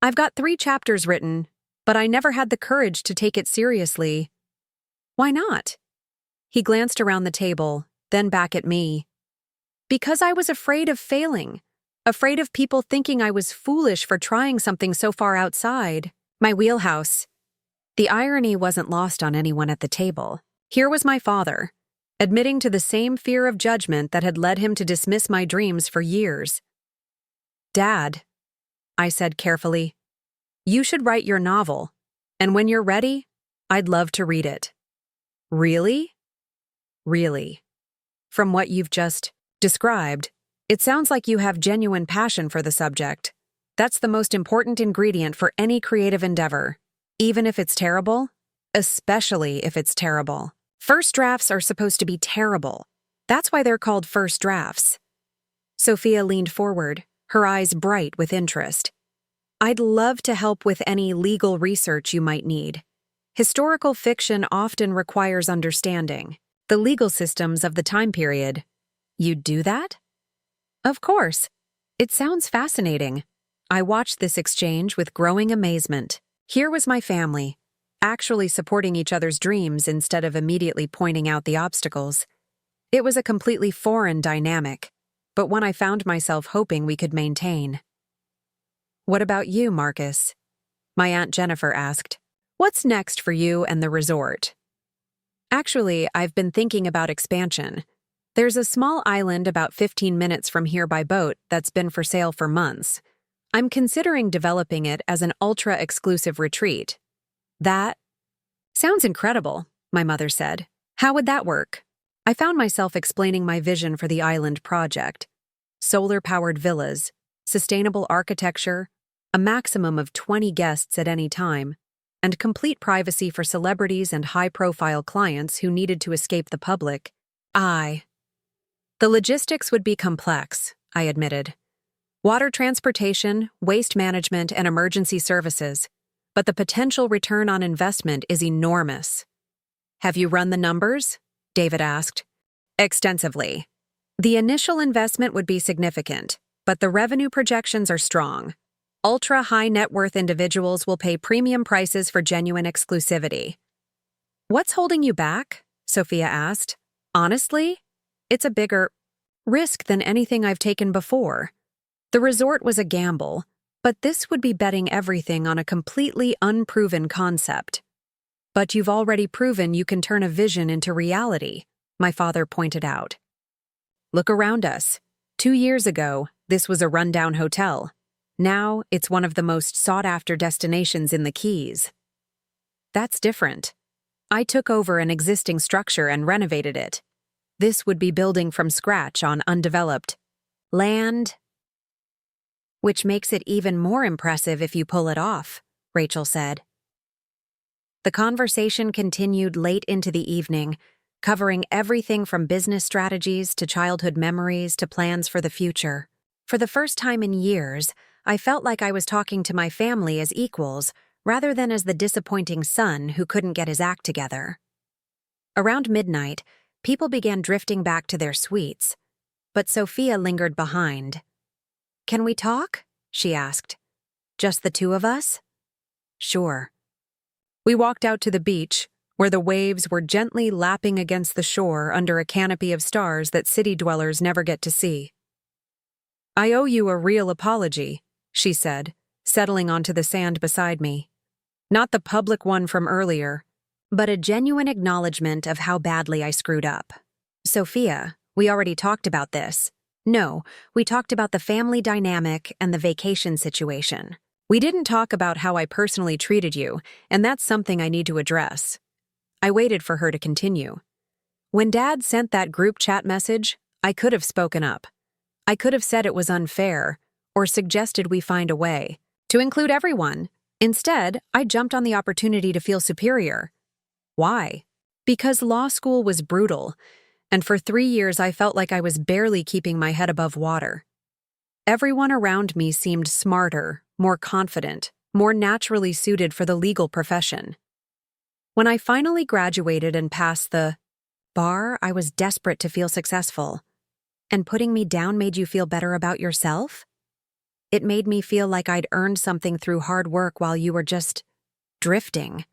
I've got 3 chapters written, but I never had the courage to take it seriously. Why not? He glanced around the table, then back at me. Because I was afraid of failing, afraid of people thinking I was foolish for trying something so far outside my wheelhouse. The irony wasn't lost on anyone at the table. Here was my father, admitting to the same fear of judgment that had led him to dismiss my dreams for years. Dad, I said carefully, you should write your novel, and when you're ready, I'd love to read it. Really? Really. From what you've just described, it sounds like you have genuine passion for the subject. That's the most important ingredient for any creative endeavor, even if it's terrible, especially if it's terrible. First drafts are supposed to be terrible. That's why they're called first drafts. Sophia leaned forward, her eyes bright with interest. I'd love to help with any legal research you might need. Historical fiction often requires understanding the legal systems of the time period. You'd do that? Of course. It sounds fascinating. I watched this exchange with growing amazement. Here was my family, actually supporting each other's dreams instead of immediately pointing out the obstacles. It was a completely foreign dynamic, but one I found myself hoping we could maintain. What about you, Marcus? My Aunt Jennifer asked. What's next for you and the resort? Actually, I've been thinking about expansion. There's a small island about 15 minutes from here by boat that's been for sale for months. I'm considering developing it as an ultra-exclusive retreat. That sounds incredible, my mother said. How would that work? I found myself explaining my vision for the island project. Solar-powered villas, sustainable architecture, a maximum of 20 guests at any time, and complete privacy for celebrities and high-profile clients who needed to escape the public. The logistics would be complex, I admitted. Water transportation, waste management, and emergency services. but the potential return on investment is enormous. Have you run the numbers? David asked. Extensively. The initial investment would be significant, but the revenue projections are strong. Ultra-high net worth individuals will pay premium prices for genuine exclusivity. What's holding you back? Sophia asked. Honestly, it's a bigger risk than anything I've taken before. The resort was a gamble, but this would be betting everything on a completely unproven concept. But you've already proven you can turn a vision into reality, my father pointed out. Look around us. 2 years ago, this was a rundown hotel. Now, it's one of the most sought-after destinations in the Keys. That's different. I took over an existing structure and renovated it. This would be building from scratch on undeveloped land, which makes it even more impressive if you pull it off, Rachel said. The conversation continued late into the evening, covering everything from business strategies to childhood memories to plans for the future. For the first time in years, I felt like I was talking to my family as equals, rather than as the disappointing son who couldn't get his act together. Around midnight, people began drifting back to their suites, but Sophia lingered behind. Can we talk? She asked. Just the two of us? Sure. We walked out to the beach, where the waves were gently lapping against the shore under a canopy of stars that city dwellers never get to see. I owe you a real apology, she said, settling onto the sand beside me. Not the public one from earlier, but a genuine acknowledgement of how badly I screwed up. Sophia, we already talked about this. No, we talked about the family dynamic and the vacation situation. We didn't talk about how I personally treated you, and that's something I need to address. I waited for her to continue. When Dad sent that group chat message, I could have spoken up. I could have said it was unfair, or suggested we find a way to include everyone. Instead, I jumped on the opportunity to feel superior. Why? Because law school was brutal, and for 3 years I felt like I was barely keeping my head above water. Everyone around me seemed smarter, more confident, more naturally suited for the legal profession. When I finally graduated and passed the bar, I was desperate to feel successful. And putting me down made you feel better about yourself? It made me feel like I'd earned something through hard work while you were just drifting,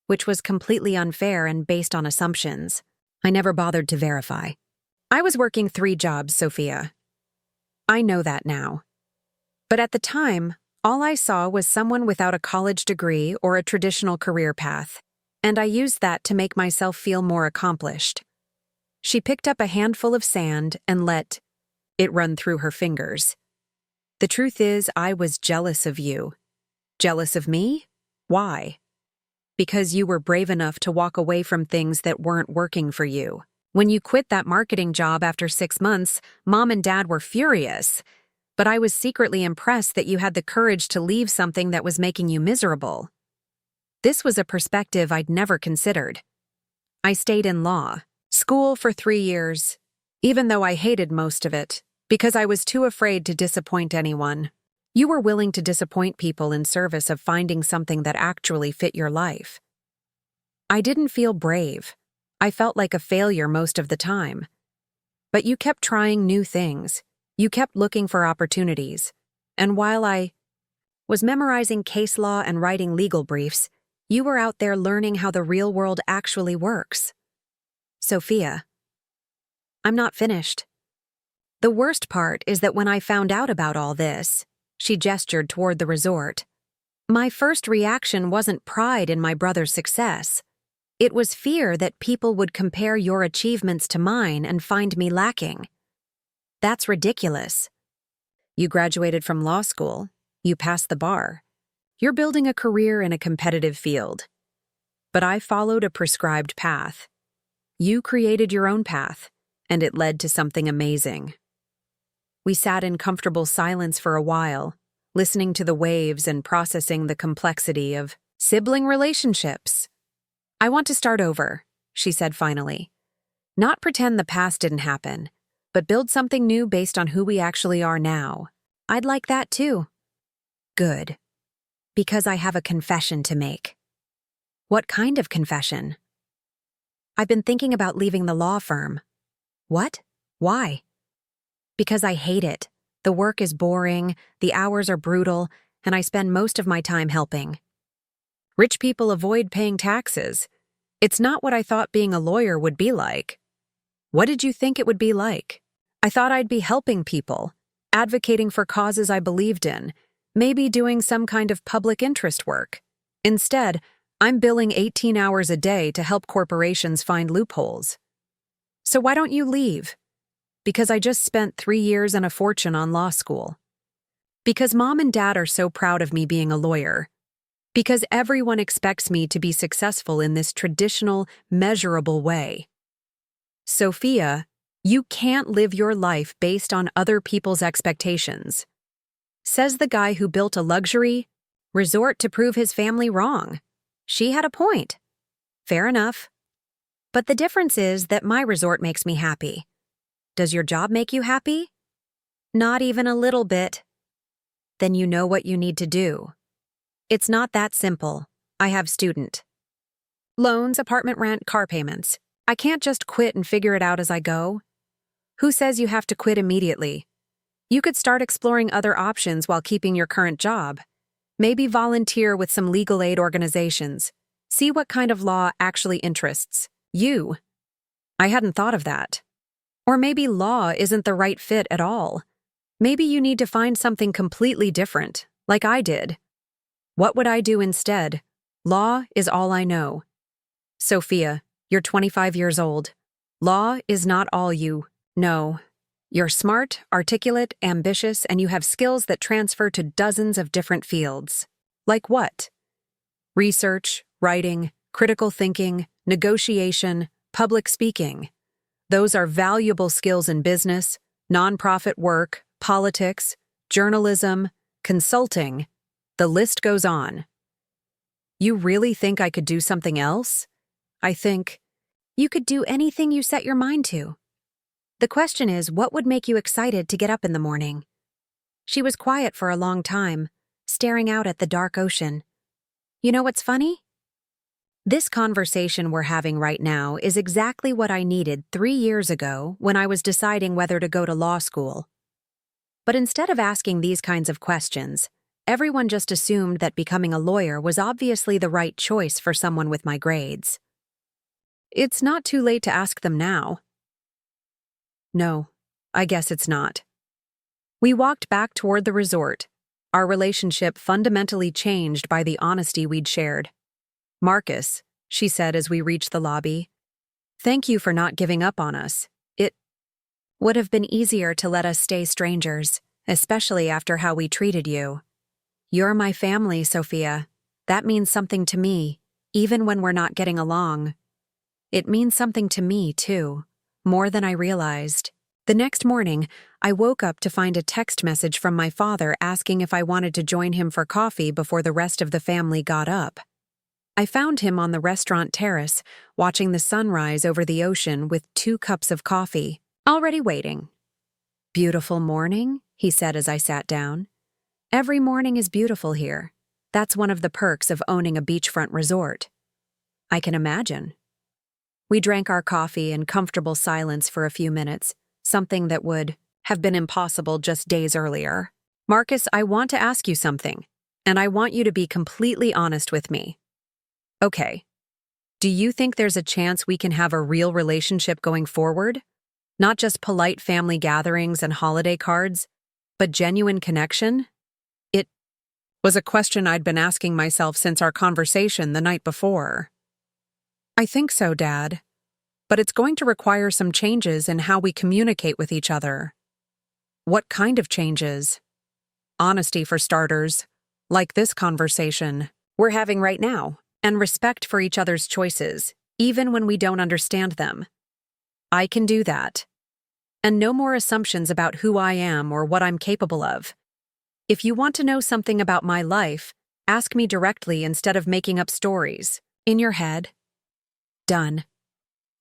which was completely unfair and based on assumptions. I never bothered to verify. I was working 3 jobs, Sophia. I know that now. But at the time, all I saw was someone without a college degree or a traditional career path, and I used that to make myself feel more accomplished. She picked up a handful of sand and let it run through her fingers. The truth is, I was jealous of you. Jealous of me? Why? Because you were brave enough to walk away from things that weren't working for you. When you quit that marketing job after 6 months, Mom and Dad were furious. But I was secretly impressed that you had the courage to leave something that was making you miserable. This was a perspective I'd never considered. I stayed in law school for 3 years, even though I hated most of it, because I was too afraid to disappoint anyone. You were willing to disappoint people in service of finding something that actually fit your life. I didn't feel brave. I felt like a failure most of the time. But you kept trying new things. You kept looking for opportunities. And while I was memorizing case law and writing legal briefs, you were out there learning how the real world actually works. Sophia, I'm not finished. The worst part is that when I found out about all this, she gestured toward the resort, my first reaction wasn't pride in my brother's success. It was fear that people would compare your achievements to mine and find me lacking. That's ridiculous. You graduated from law school. You passed the bar. You're building a career in a competitive field. But I followed a prescribed path. You created your own path, and it led to something amazing. We sat in comfortable silence for a while, listening to the waves and processing the complexity of sibling relationships. I want to start over, she said finally. Not pretend the past didn't happen, but build something new based on who we actually are now. I'd like that too. Good. Because I have a confession to make. What kind of confession? I've been thinking about leaving the law firm. What? Why? Because I hate it. The work is boring, the hours are brutal, and I spend most of my time helping. Rich people avoid paying taxes. It's not what I thought being a lawyer would be like. What did you think it would be like? I thought I'd be helping people, advocating for causes I believed in, maybe doing some kind of public interest work. Instead, I'm billing 18 hours a day to help corporations find loopholes. So why don't you leave? Because I just spent 3 years and a fortune on law school. Because Mom and Dad are so proud of me being a lawyer. Because everyone expects me to be successful in this traditional, measurable way. Sophia, you can't live your life based on other people's expectations. Says the guy who built a luxury resort to prove his family wrong. She had a point. Fair enough. But the difference is that my resort makes me happy. Does your job make you happy? Not even a little bit. Then you know what you need to do. It's not that simple. I have student loans, apartment rent, car payments. I can't just quit and figure it out as I go. Who says you have to quit immediately? You could start exploring other options while keeping your current job. Maybe volunteer with some legal aid organizations. See what kind of law actually interests you. I hadn't thought of that. Or maybe law isn't the right fit at all. Maybe you need to find something completely different, like I did. What would I do instead? Law is all I know. Sophia, you're 25 years old. Law is not all you know. You're smart, articulate, ambitious, and you have skills that transfer to dozens of different fields. Like what? Research, writing, critical thinking, negotiation, public speaking. Those are valuable skills in business, nonprofit work, politics, journalism, consulting. The list goes on. You really think I could do something else? I think you could do anything you set your mind to. The question is, what would make you excited to get up in the morning? She was quiet for a long time, staring out at the dark ocean. You know what's funny? This conversation we're having right now is exactly what I needed 3 years ago when I was deciding whether to go to law school. But instead of asking these kinds of questions, everyone just assumed that becoming a lawyer was obviously the right choice for someone with my grades. It's not too late to ask them now. No, I guess it's not. We walked back toward the resort, our relationship fundamentally changed by the honesty we'd shared. Marcus, she said as we reached the lobby, thank you for not giving up on us. It would have been easier to let us stay strangers, especially after how we treated you. You're my family, Sophia. That means something to me, even when we're not getting along. It means something to me, too. More than I realized. The next morning, I woke up to find a text message from my father asking if I wanted to join him for coffee before the rest of the family got up. I found him on the restaurant terrace, watching the sunrise over the ocean with 2 cups of coffee, already waiting. Beautiful morning, he said as I sat down. Every morning is beautiful here. That's one of the perks of owning a beachfront resort. I can imagine. We drank our coffee in comfortable silence for a few minutes, something that would have been impossible just days earlier. Marcus, I want to ask you something, and I want you to be completely honest with me. Okay. Do you think there's a chance we can have a real relationship going forward? Not just polite family gatherings and holiday cards, but genuine connection? It was a question I'd been asking myself since our conversation the night before. I think so, Dad. But it's going to require some changes in how we communicate with each other. What kind of changes? Honesty for starters, like this conversation we're having right now, and respect for each other's choices, even when we don't understand them. I can do that. And no more assumptions about who I am or what I'm capable of. If you want to know something about my life, ask me directly instead of making up stories in your head. Done.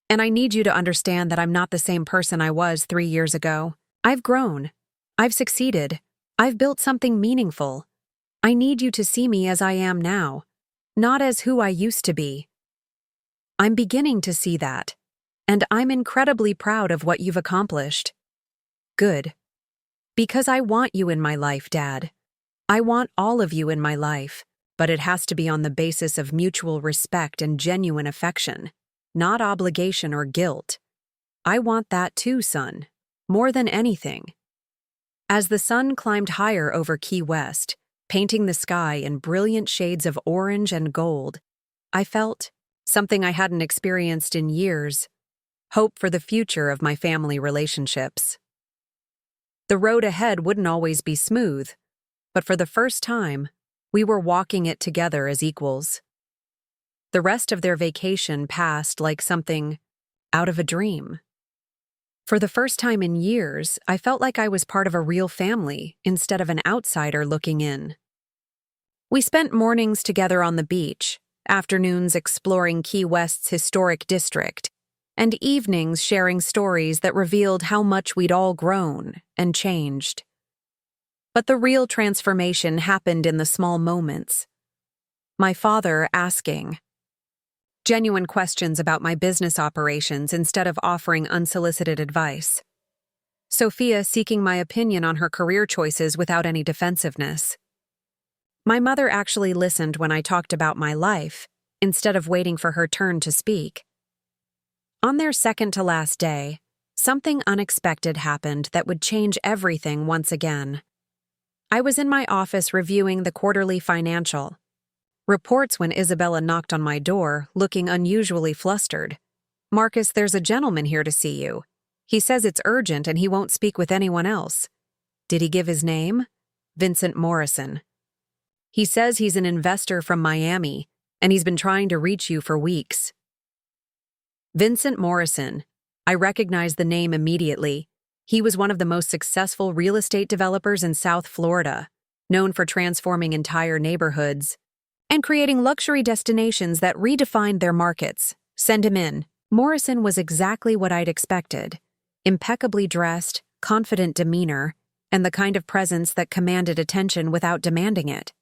And I need you to understand that I'm not the same person I was 3 years ago. I've grown. I've succeeded. I've built something meaningful. I need you to see me as I am now, not as who I used to be. I'm beginning to see that, and I'm incredibly proud of what you've accomplished. Good. Because I want you in my life, Dad. I want all of you in my life, but it has to be on the basis of mutual respect and genuine affection, not obligation or guilt. I want that too, son, more than anything. As the sun climbed higher over Key West, painting the sky in brilliant shades of orange and gold, I felt, something I hadn't experienced in years, hope for the future of my family relationships. The road ahead wouldn't always be smooth, but for the first time, we were walking it together as equals. The rest of their vacation passed like something out of a dream. For the first time in years, I felt like I was part of a real family instead of an outsider looking in. We spent mornings together on the beach, afternoons exploring Key West's historic district, and evenings sharing stories that revealed how much we'd all grown and changed. But the real transformation happened in the small moments. My father asking genuine questions about my business operations instead of offering unsolicited advice. Sophia seeking my opinion on her career choices without any defensiveness. My mother actually listened when I talked about my life, instead of waiting for her turn to speak. On their second-to-last day, something unexpected happened that would change everything once again. I was in my office reviewing the quarterly financial reports when Isabella knocked on my door, looking unusually flustered. "Marcus, there's a gentleman here to see you. He says it's urgent and he won't speak with anyone else." Did he give his name? Vincent Morrison. He says he's an investor from Miami, and he's been trying to reach you for weeks. Vincent Morrison. I recognized the name immediately. He was one of the most successful real estate developers in South Florida, known for transforming entire neighborhoods and creating luxury destinations that redefined their markets. Send him in. Morrison was exactly what I'd expected. Impeccably dressed, confident demeanor, and the kind of presence that commanded attention without demanding it.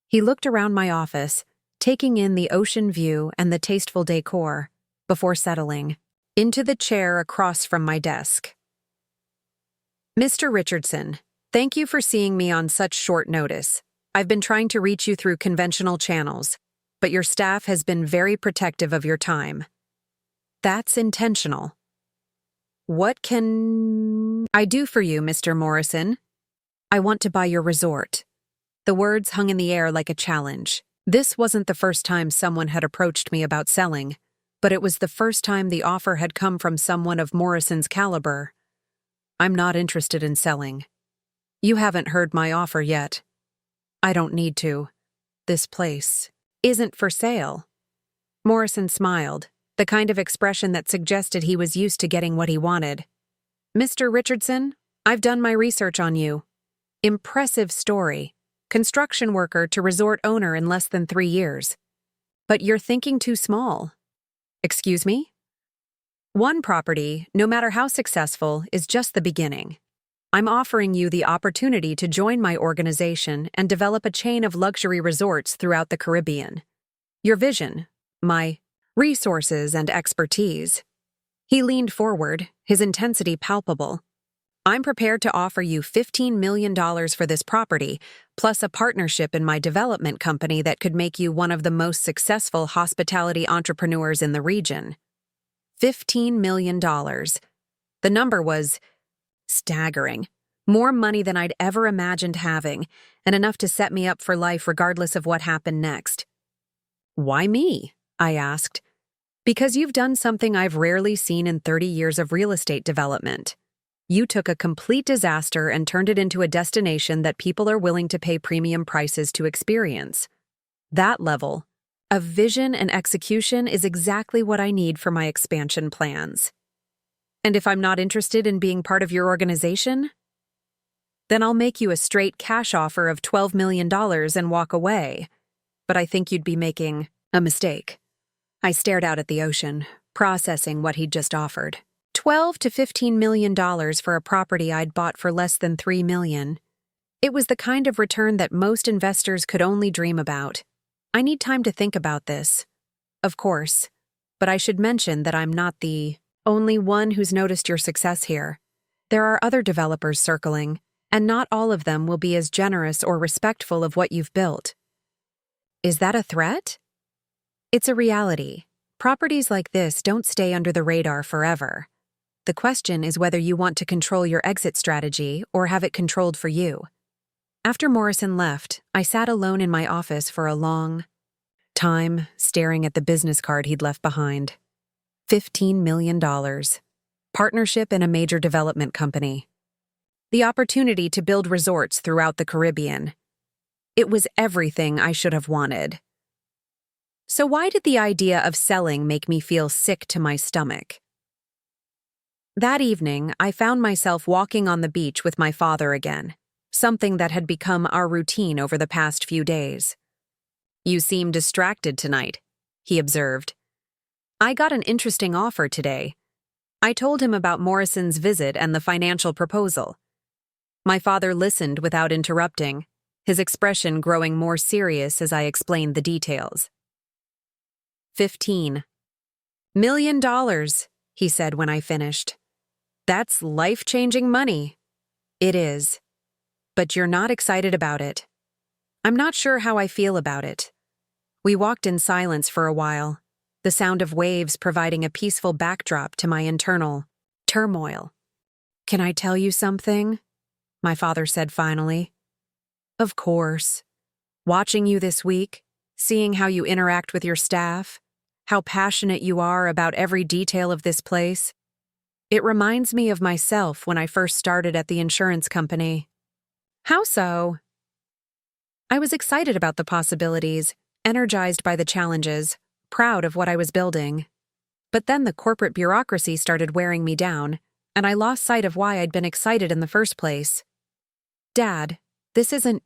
He looked around my office, taking in the ocean view and the tasteful decor, before settling into the chair across from my desk. "Mr. Richardson, thank you for seeing me on such short notice. I've been trying to reach you through conventional channels, but your staff has been very protective of your time. That's intentional. What can I do for you, Mr. Morrison?" "I want to buy your resort." The words hung in the air like a challenge. This wasn't the first time someone had approached me about selling, but it was the first time the offer had come from someone of Morrison's caliber. "I'm not interested in selling. You haven't heard my offer yet. I don't need to. This place isn't for sale." Morrison smiled, the kind of expression that suggested he was used to getting what he wanted. "Mr. Richardson, I've done my research on you. Impressive story. Construction worker to resort owner in less than 3 years. But you're thinking too small." "Excuse me?" "One property, no matter how successful, is just the beginning. I'm offering you the opportunity to join my organization and develop a chain of luxury resorts throughout the Caribbean. Your vision, my resources and expertise." He leaned forward, his intensity palpable. "I'm prepared to offer you $15 million for this property, plus a partnership in my development company that could make you one of the most successful hospitality entrepreneurs in the region." $15 million. The number was staggering. More money than I'd ever imagined having, and enough to set me up for life regardless of what happened next. "Why me?" I asked. "Because you've done something I've rarely seen in 30 years of real estate development. You took a complete disaster and turned it into a destination that people are willing to pay premium prices to experience. That level of vision and execution is exactly what I need for my expansion plans. And if I'm not interested in being part of your organization, then I'll make you a straight cash offer of $12 million and walk away. But I think you'd be making a mistake." I stared out at the ocean, processing what he'd just offered. $12 to $15 million for a property I'd bought for less than $3 million. It was the kind of return that most investors could only dream about. I need time to think about this. Of course. But I should mention that I'm not the only one who's noticed your success here. There are other developers circling, and not all of them will be as generous or respectful of what you've built. Is that a threat? It's a reality. Properties like this don't stay under the radar forever. The question is whether you want to control your exit strategy or have it controlled for you. After Morrison left, I sat alone in my office for a long time, staring at the business card he'd left behind. $15 million. Partnership in a major development company. The opportunity to build resorts throughout the Caribbean. It was everything I should have wanted. So why did the idea of selling make me feel sick to my stomach? That evening, I found myself walking on the beach with my father again, something that had become our routine over the past few days. "You seem distracted tonight," he observed. "I got an interesting offer today." I told him about Morrison's visit and the financial proposal. My father listened without interrupting, his expression growing more serious as I explained the details. $15 million, he said when I finished. "That's life-changing money." "It is. But you're not excited about it." "I'm not sure how I feel about it." We walked in silence for a while, the sound of waves providing a peaceful backdrop to my internal turmoil. "Can I tell you something?" my father said finally. "Of course. Watching you this week, seeing how you interact with your staff, how passionate you are about every detail of this place, it reminds me of myself when I first started at the insurance company." "How so?" I was excited about the possibilities, energized by the challenges, proud of what I was building. But then the corporate bureaucracy started wearing me down, and I lost sight of why I'd been excited in the first place. "Dad, this isn't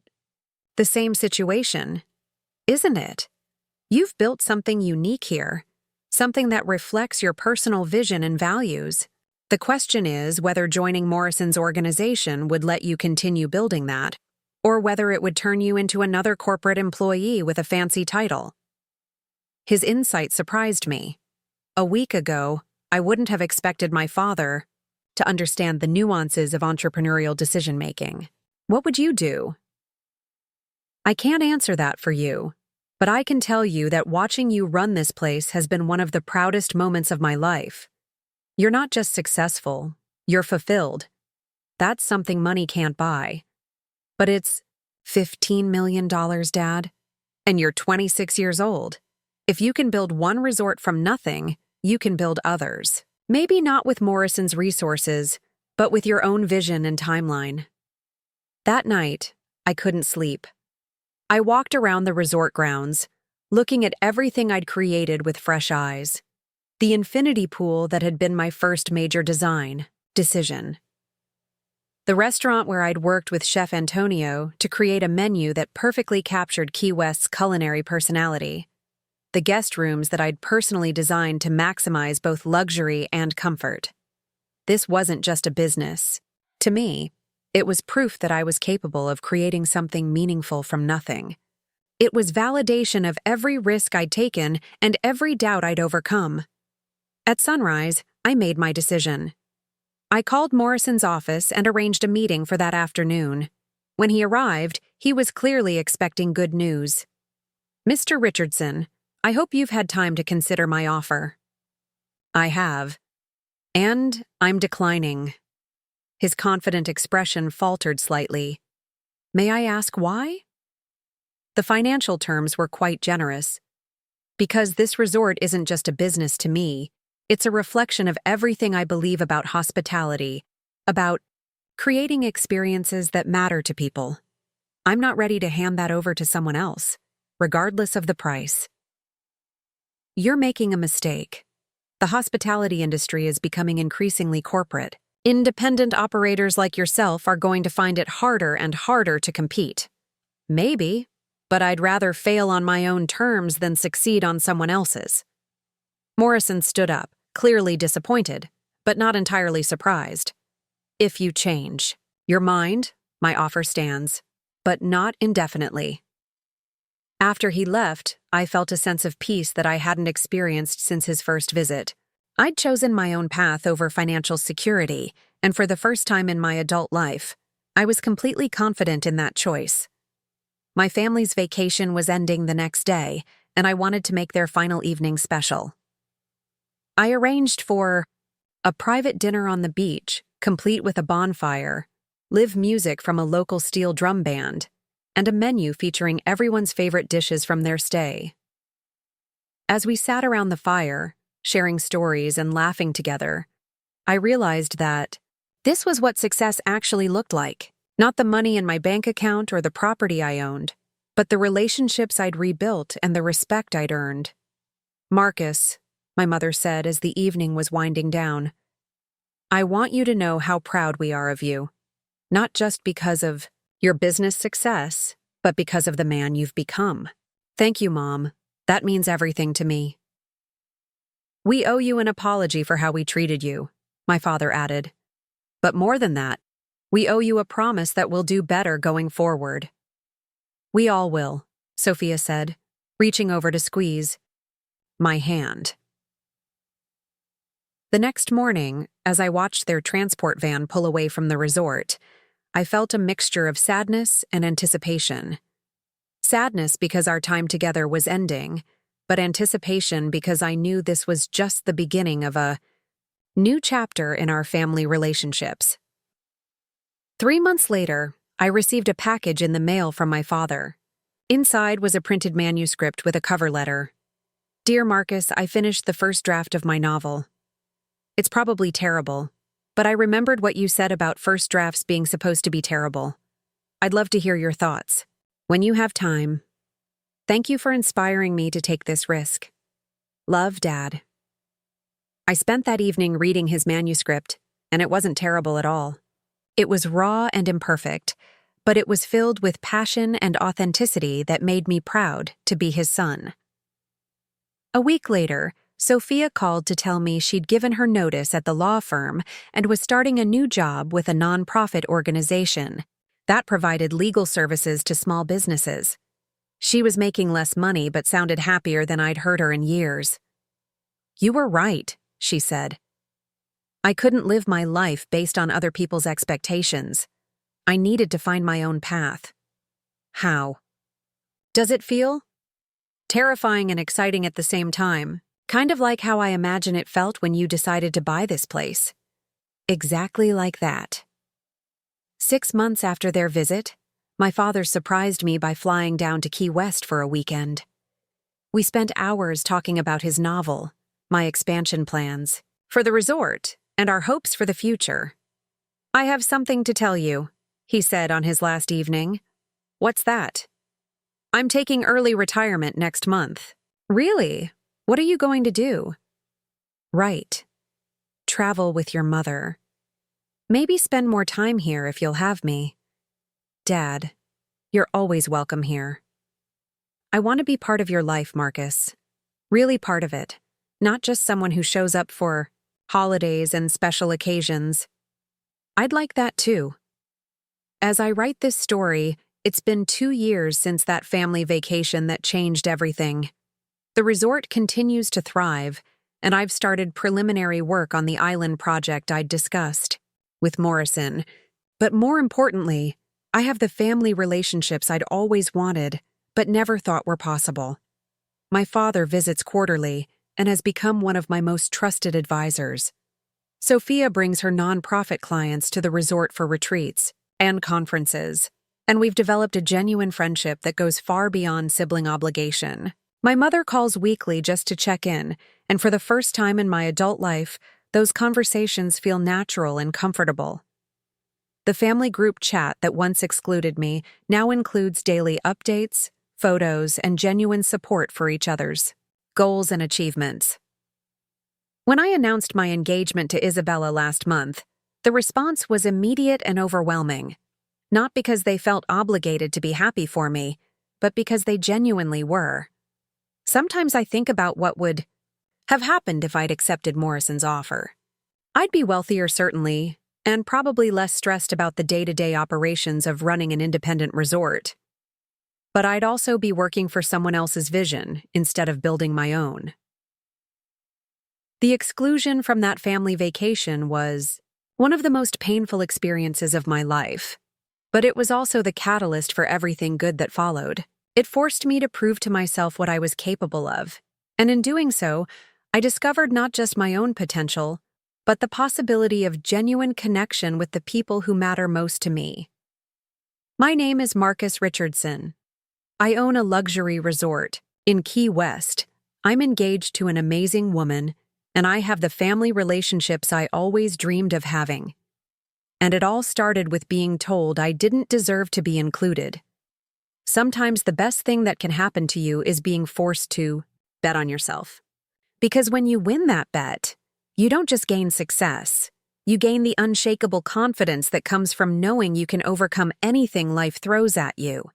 the same situation, isn't it? You've built something unique here, something that reflects your personal vision and values. The question is whether joining Morrison's organization would let you continue building that, or whether it would turn you into another corporate employee with a fancy title." His insight surprised me. A week ago, I wouldn't have expected my father to understand the nuances of entrepreneurial decision-making. "What would you do?" "I can't answer that for you, but I can tell you that watching you run this place has been one of the proudest moments of my life. You're not just successful, you're fulfilled. That's something money can't buy. But it's $15 million, Dad, and you're 26 years old. If you can build one resort from nothing, you can build others. Maybe not with Morrison's resources, but with your own vision and timeline." That night, I couldn't sleep. I walked around the resort grounds, looking at everything I'd created with fresh eyes. The infinity pool that had been my first major decision. The restaurant where I'd worked with Chef Antonio to create a menu that perfectly captured Key West's culinary personality. The guest rooms that I'd personally designed to maximize both luxury and comfort. This wasn't just a business. To me, it was proof that I was capable of creating something meaningful from nothing. It was validation of every risk I'd taken and every doubt I'd overcome. At sunrise, I made my decision. I called Morrison's office and arranged a meeting for that afternoon. When he arrived, he was clearly expecting good news. "Mr. Richardson, I hope you've had time to consider my offer." "I have. And I'm declining." His confident expression faltered slightly. "May I ask why?" The financial terms were quite generous. "Because this resort isn't just a business to me, it's a reflection of everything I believe about hospitality, about creating experiences that matter to people. I'm not ready to hand that over to someone else, regardless of the price." "You're making a mistake. The hospitality industry is becoming increasingly corporate. Independent operators like yourself are going to find it harder and harder to compete." "Maybe, but I'd rather fail on my own terms than succeed on someone else's." Morrison stood up, clearly disappointed, but not entirely surprised. "If you change your mind, My offer stands, but not indefinitely. After he left, I felt a sense of peace that I hadn't experienced since his first visit. I'd chosen my own path over financial security, and for the first time in my adult life, I was completely confident in that choice. My family's vacation was ending the next day, and I wanted to make their final evening special. I arranged for a private dinner on the beach, complete with a bonfire, live music from a local steel drum band, and a menu featuring everyone's favorite dishes from their stay. As we sat around the fire, sharing stories and laughing together, I realized that this was what success actually looked like. Not the money in my bank account or the property I owned, but the relationships I'd rebuilt and the respect I'd earned. "Marcus," my mother said as the evening was winding down, "I want you to know how proud we are of you. Not just because of your business success, but because of the man you've become." "Thank you, Mom. That means everything to me." "We owe you an apology for how we treated you," my father added. "But more than that, we owe you a promise that we'll do better going forward." "We all will," Sophia said, reaching over to squeeze my hand. The next morning, as I watched their transport van pull away from the resort, I felt a mixture of sadness and anticipation. Sadness because our time together was ending, but anticipation because I knew this was just the beginning of a new chapter in our family relationships. 3 months later, I received a package in the mail from my father. Inside was a printed manuscript with a cover letter. "Dear Marcus, I finished the first draft of my novel. It's probably terrible, but I remembered what you said about first drafts being supposed to be terrible. I'd love to hear your thoughts. When you have time. Thank you for inspiring me to take this risk. Love, Dad." I spent that evening reading his manuscript, and it wasn't terrible at all. It was raw and imperfect, but it was filled with passion and authenticity that made me proud to be his son. A week later, Sophia called to tell me she'd given her notice at the law firm and was starting a new job with a nonprofit organization that provided legal services to small businesses. She was making less money but sounded happier than I'd heard her in years. "You were right," she said. "I couldn't live my life based on other people's expectations. I needed to find my own path." "How?" "Does it feel?" "Terrifying and exciting at the same time. Kind of like how I imagine it felt when you decided to buy this place." "Exactly like that." 6 months after their visit, my father surprised me by flying down to Key West for a weekend. We spent hours talking about his novel, my expansion plans for the resort, and our hopes for the future. "I have something to tell you," he said on his last evening. "What's that?" "I'm taking early retirement next month." "Really? What are you going to do?" "Write. Travel with your mother. Maybe spend more time here if you'll have me. Dad, you're always welcome here. I want to be part of your life, Marcus. Really part of it. Not just someone who shows up for holidays and special occasions. I'd like that too." As I write this story, it's been 2 years since that family vacation that changed everything. The resort continues to thrive, and I've started preliminary work on the island project I'd discussed with Morrison. But more importantly, I have the family relationships I'd always wanted, but never thought were possible. My father visits quarterly and has become one of my most trusted advisors. Sophia brings her nonprofit clients to the resort for retreats and conferences, and we've developed a genuine friendship that goes far beyond sibling obligation. My mother calls weekly just to check in, and for the first time in my adult life, those conversations feel natural and comfortable. The family group chat that once excluded me now includes daily updates, photos, and genuine support for each other's goals and achievements. When I announced my engagement to Isabella last month, the response was immediate and overwhelming. Not because they felt obligated to be happy for me, but because they genuinely were. Sometimes I think about what would have happened if I'd accepted Morrison's offer. I'd be wealthier, certainly, and probably less stressed about the day-to-day operations of running an independent resort. But I'd also be working for someone else's vision instead of building my own. The exclusion from that family vacation was one of the most painful experiences of my life, but it was also the catalyst for everything good that followed. It forced me to prove to myself what I was capable of, and in doing so, I discovered not just my own potential, but the possibility of genuine connection with the people who matter most to me. My name is Marcus Richardson. I own a luxury resort in Key West. I'm engaged to an amazing woman, and I have the family relationships I always dreamed of having. And it all started with being told I didn't deserve to be included. Sometimes the best thing that can happen to you is being forced to bet on yourself. Because when you win that bet, you don't just gain success. You gain the unshakable confidence that comes from knowing you can overcome anything life throws at you.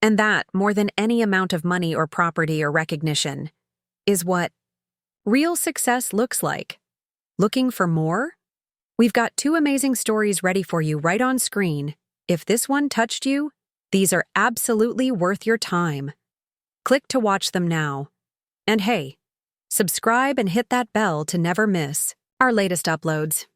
And that, more than any amount of money or property or recognition, is what real success looks like. Looking for more? We've got 2 amazing stories ready for you right on screen. If this one touched you, these are absolutely worth your time. Click to watch them now. And hey, subscribe and hit that bell to never miss our latest uploads.